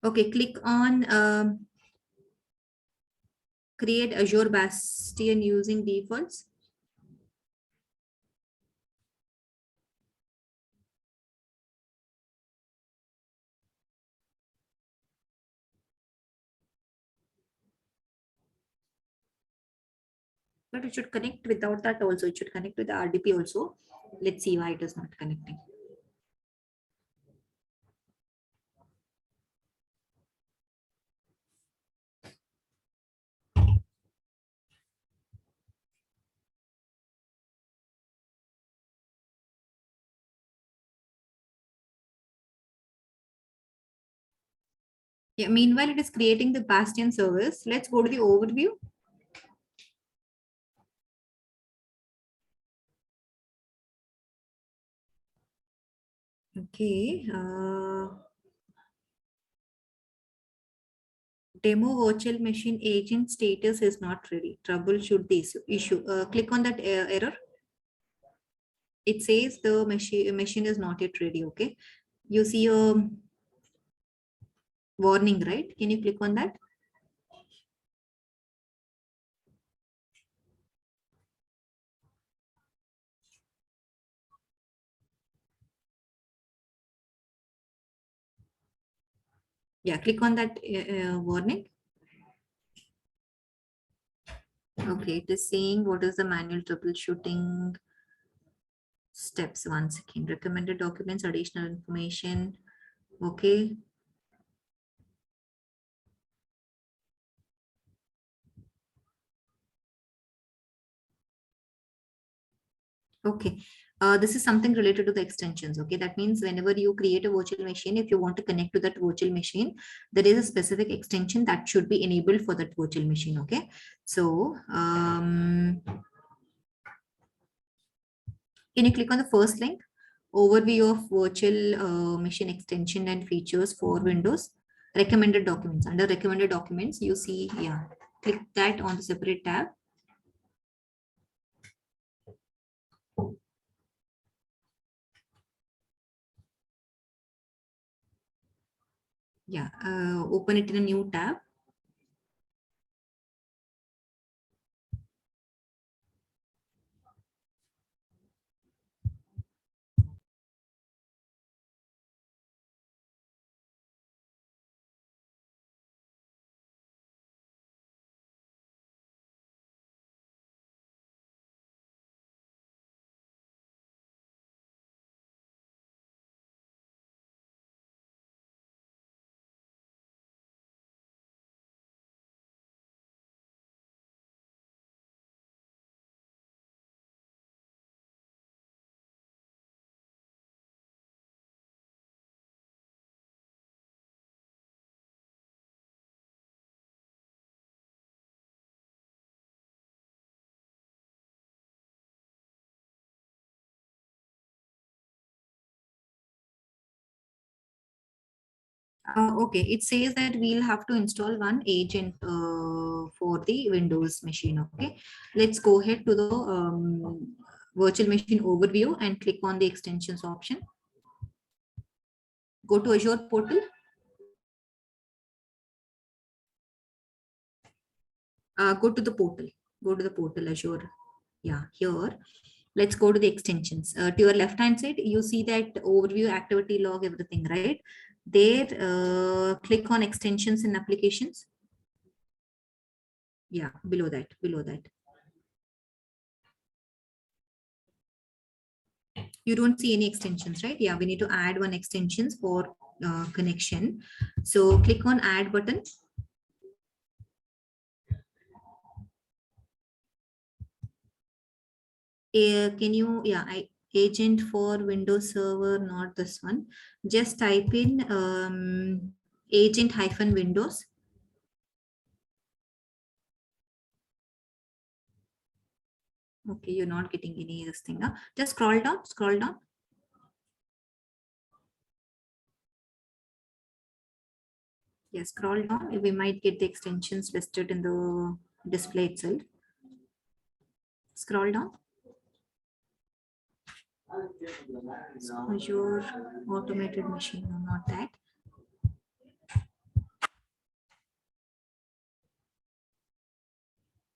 Okay, click on create Azure Bastion using defaults. But it should connect without that also. It should connect with the RDP also. Let's see why it is not connecting. Yeah, meanwhile, it is creating the Bastion service. Let's go to the overview. Okay. Demo virtual machine agent status is not ready. Troubleshoot this issue. Click on that error. It says the machine is not yet ready. Okay. You see a warning, right? Can you click on that? Yeah, click on that warning. Okay, it is saying what is the manual troubleshooting steps. 1 second. Recommended documents, additional information. Okay. Okay. This is something related to the extensions. Okay. That means whenever you create a virtual machine, if you want to connect to that virtual machine, there is a specific extension that should be enabled for that virtual machine. Okay. So, can you click on the first link? Overview of virtual machine extension and features for Windows. Recommended documents. Under recommended documents, you see, yeah, click that on the separate tab. Yeah, open it in a new tab. Okay, it says that we'll have to install one agent for the Windows machine. Okay, let's go ahead to the virtual machine overview and click on the extensions option. Go to Azure portal. Go to the portal. Go to the portal Azure. Yeah, here. Let's go to the extensions. To your left hand side, you see that overview, activity log, everything, right? There, click on extensions and applications. Yeah, below that, below that. You don't see any extensions, right? Yeah, we need to add one extensions for connection. So click on add button. Can you, yeah, agent for Windows Server, not this one. Just type in agent hyphen Windows. Okay, you're not getting any this thing. Huh? Just scroll down, scroll down. Yeah, scroll down. We might get the extensions listed in the display itself. Scroll down. Azure automated machine, no, not that.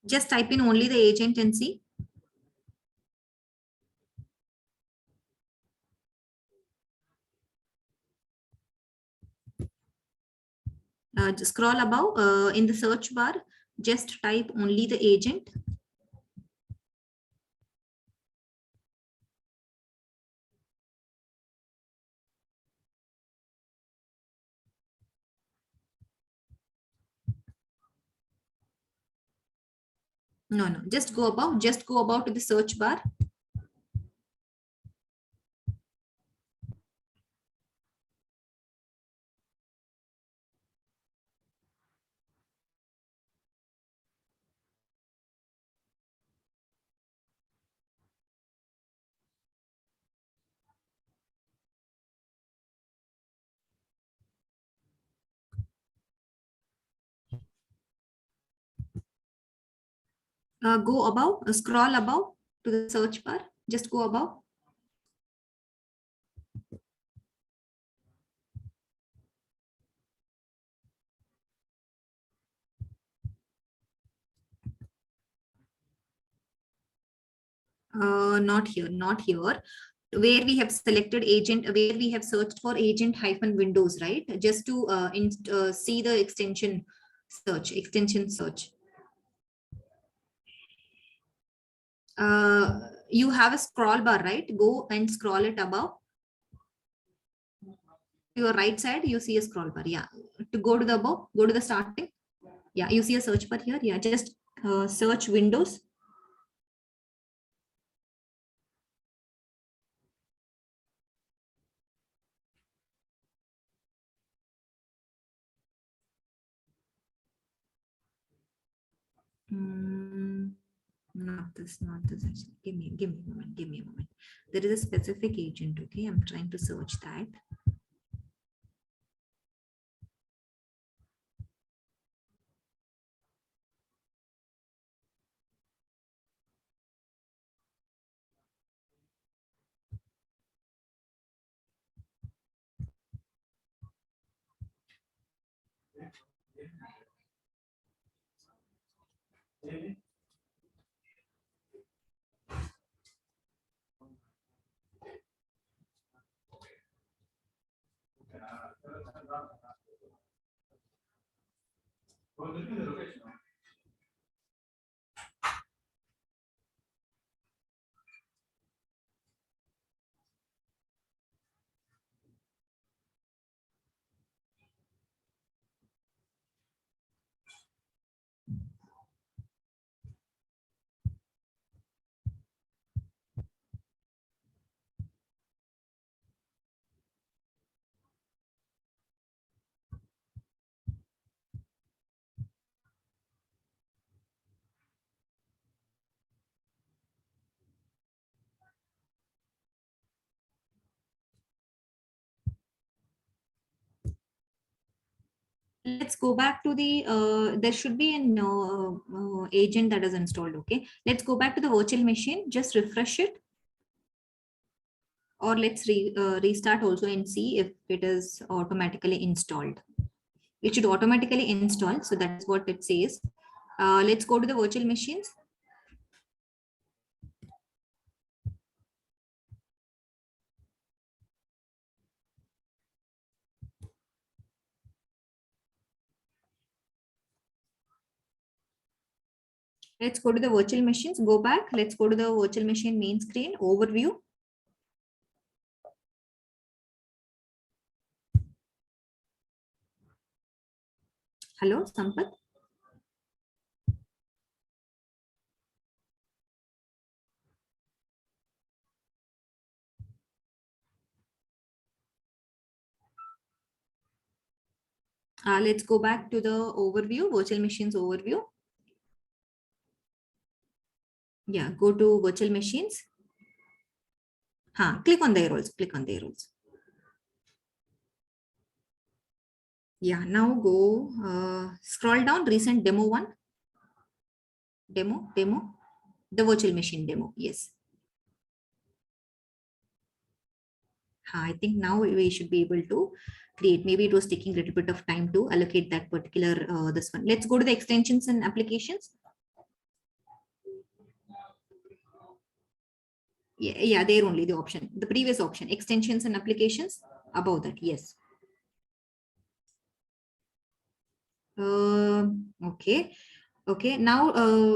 Just type in only the agent and see. Just scroll above in the search bar. Just type only the agent. No, no, just go above. Just go above to the search bar. Go above. Scroll above to the search bar. Just go above. Not here, not here. Where we have selected agent, where we have searched for agent hyphen Windows, right? Just to see the extension search, extension search. You have a scroll bar, right? Go and scroll it above. To your right side, you see a scroll bar. Yeah. To go to the above, go to the starting. Yeah, you see a search bar here. Yeah, just search Windows. Not this, not this. Actually. Give me a moment, give me a moment. There is a specific agent, okay? I'm trying to search that. Let's go back to the, there should be an agent that is installed, okay? Let's go back to the virtual machine, just refresh it. Or let's restart also and see if it is automatically installed. It should automatically install, so that's what it says. Let's go to the virtual machines. Let's go to the virtual machines, go back. Let's go to the virtual machine main screen, overview. Hello, Sampath. Let's go back to the overview, virtual machines overview. Yeah, go to virtual machines. Click on the arrows, click on the arrows. Yeah, now go, scroll down, recent demo one. Demo, the virtual machine demo, yes. I think now we should be able to create. Maybe it was taking a little bit of time to allocate that particular, this one. Let's go to the extensions and applications. Yeah, there only the option, the previous option, extensions and applications, above that, yes. Okay. Okay, now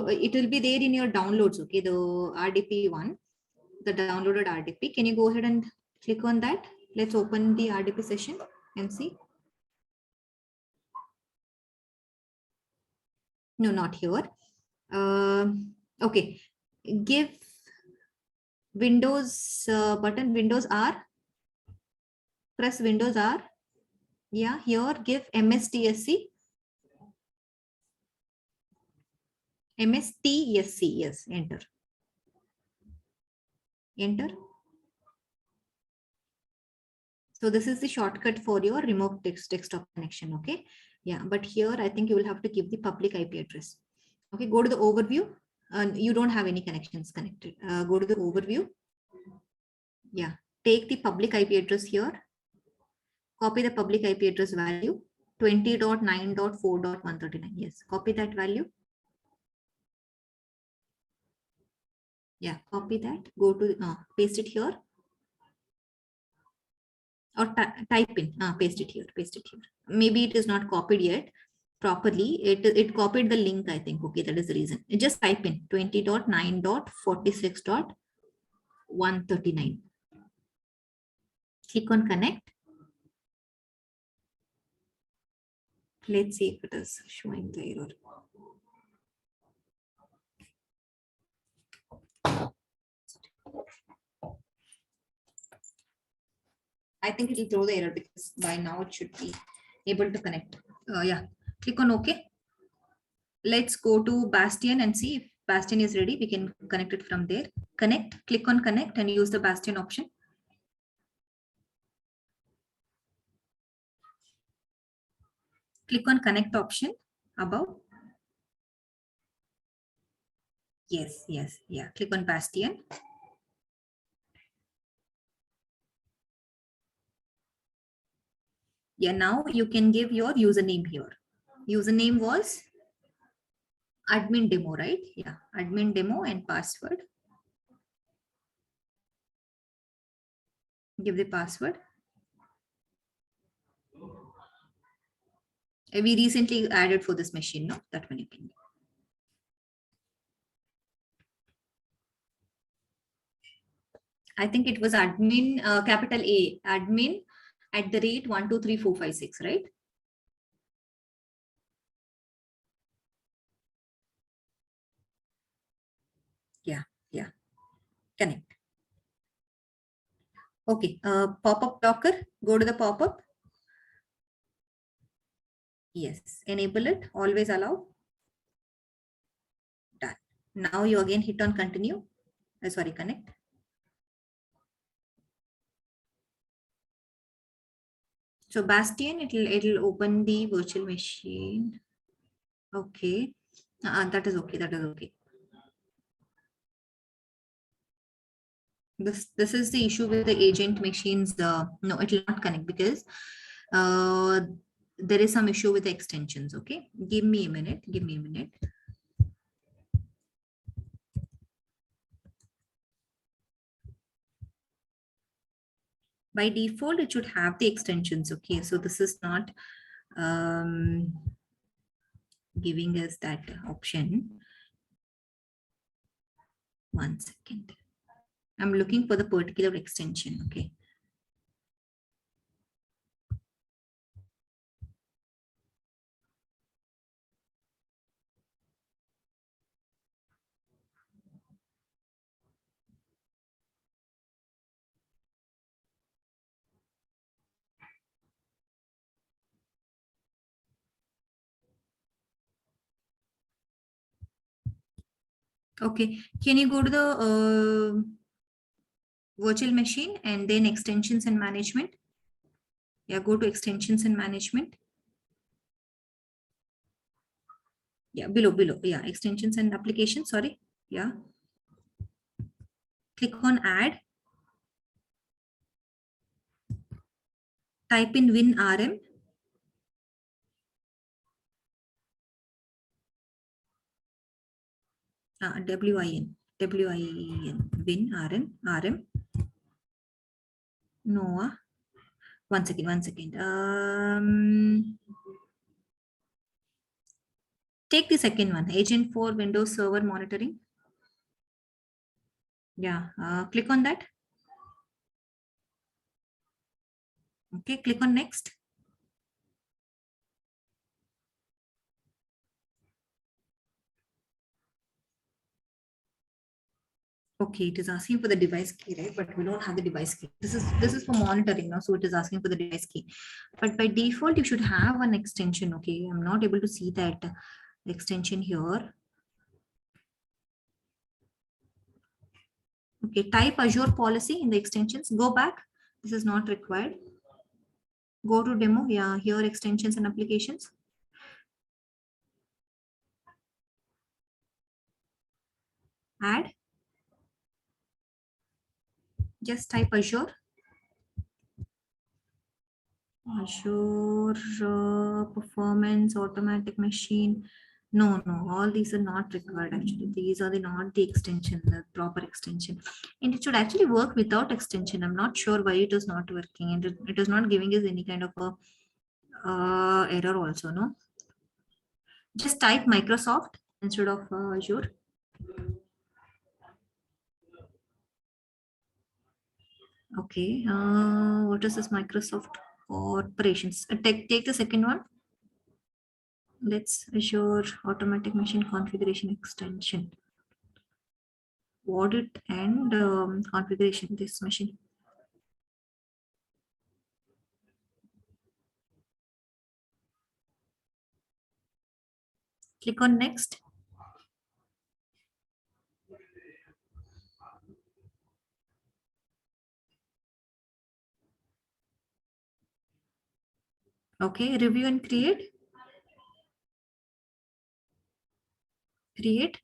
it will be there in your downloads, okay, the RDP one, the downloaded RDP. Can you go ahead and click on that? Let's open the RDP session and see. No, not here. Okay, give Windows button, Windows R, press Windows R. Yeah, here give MSTSC, MSTSC, yes, enter. Enter. So this is the shortcut for your remote desktop connection, okay? Yeah, but here I think you will have to give the public IP address. Okay, go to the overview. You don't have any connections connected. Go to the overview. Yeah, take the public IP address here. Copy the public IP address value 20.9.4.139. Yes, copy that value. Yeah, copy that. Go to paste it here. Or type in, paste it here, paste it here. Maybe it is not copied yet properly. It copied the link, I think. Okay, that is the reason. Just type in 20.9.46.139. Click on connect. Let's see if it is showing the error. I think it will throw the error because by now it should be able to connect. Yeah, click on OK. Let's go to Bastion and see if Bastion is ready. We can connect it from there. Connect, click on connect and use the Bastion option. Click on connect option above. Yes, yes, yeah. Click on Bastion. Yeah, now you can give your username here. Username was admin demo, right? Yeah, admin demo and password. Give the password. We recently added for this machine, no? That one you can give. I think it was admin, capital A, admin @ 123456, right? Yeah, yeah. Connect. Okay, pop-up blocker. Go to the pop-up. Yes, enable it. Always allow. Done. Now you again hit on continue. Sorry, connect. So Bastion, it'll open the virtual machine. Okay, that is okay. That is okay. This is the issue with the agent machines. No, it will not connect because there is some issue with the extensions. Okay, give me a minute. Give me a minute. By default, it should have the extensions. Okay, so this is not giving us that option. 1 second. I'm looking for the particular extension. Okay. Okay, can you go to the virtual machine and then extensions and management? Yeah, go to extensions and management. Yeah, below. Yeah, extensions and applications. Sorry. Yeah. Click on add. Type in WinRM. WinRM. RM. No. 1 second. 1 second. Take the second one. Agent for Windows Server Monitoring. Yeah. Click on that. Okay. Click on next. Okay, it is asking for the device key, right? But we don't have the device key. This is for monitoring now, so it is asking for the device key. But by default, you should have an extension. Okay, I'm not able to see that extension here. Okay, type Azure policy in the extensions. Go back. This is not required. Go to demo. Yeah, here extensions and applications. Add. Just type Azure. Azure performance, automatic machine. No, all these are not required actually. These are not the extension, the proper extension. And it should actually work without extension. I'm not sure why it is not working, and it is not giving us any kind of a error also, no? Just type Microsoft instead of Azure. Okay, what is this Microsoft Corporations? Take the second one. Let's Azure automatic machine configuration extension. Audit and configuration this machine. Click on next. Okay, review and create. Create.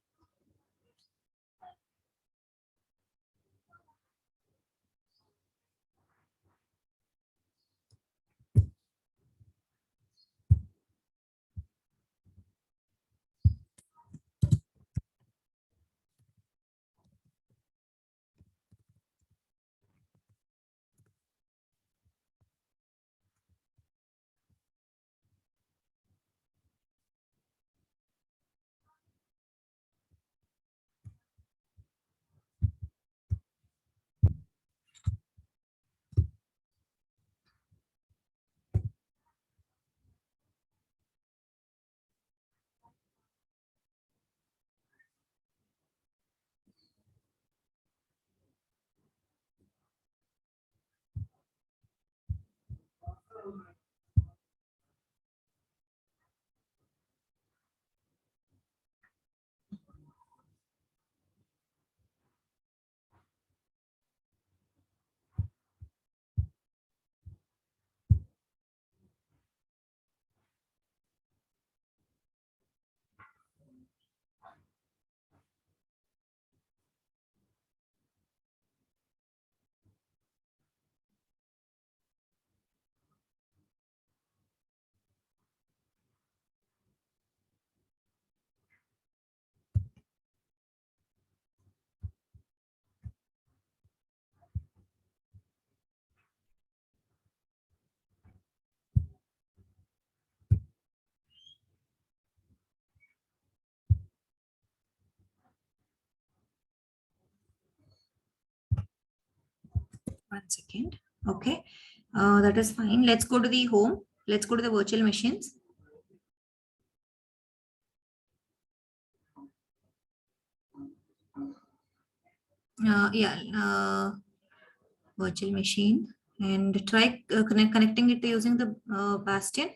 One second. Okay, that is fine. Let's go to the home. Let's go to the virtual machines. Yeah, virtual machine, and try connecting it using the Bastion.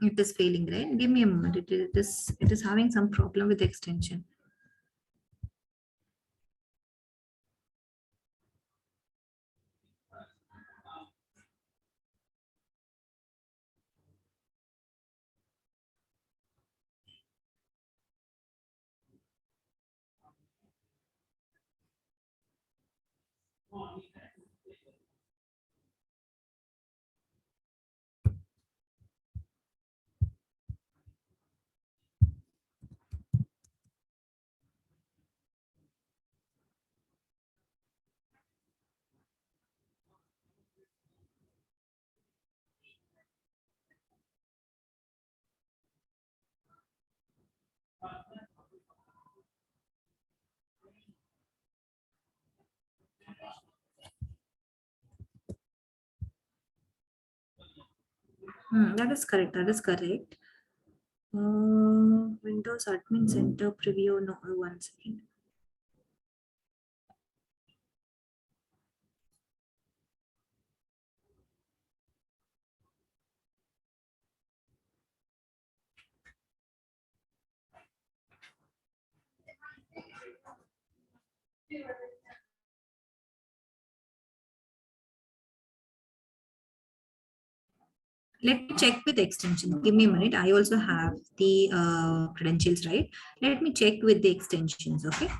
It is failing, right? Give me a moment. It is having some problem with the extension. That is correct. That is correct. Windows Admin Center preview. No, one second. Let me check with the extension. Give me a minute. I also have the credentials, right? Let me check with the extensions, okay?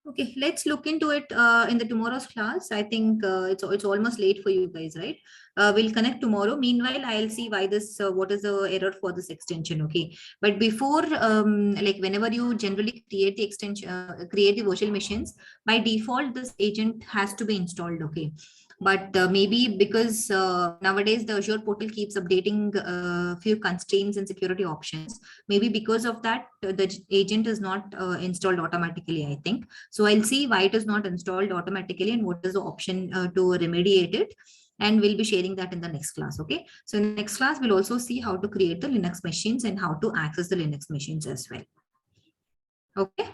Okay, let's look into it in the tomorrow's class. I think it's almost late for you guys, right? We'll connect tomorrow. Meanwhile, I'll see why this what is the error for this extension. Okay, but before like whenever you generally create the extension, create the virtual machines, by default this agent has to be installed. Okay, but maybe because nowadays the Azure portal keeps updating few constraints and security options. Maybe because of that, the agent is not installed automatically, I think. So I'll see why it is not installed automatically and what is the option to remediate it. And we'll be sharing that in the next class. Okay. So in the next class, we'll also see how to create the Linux machines and how to access the Linux machines as well. Okay.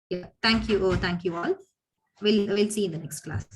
Yeah. Thank you. Oh, thank you all. We'll see you in the next class.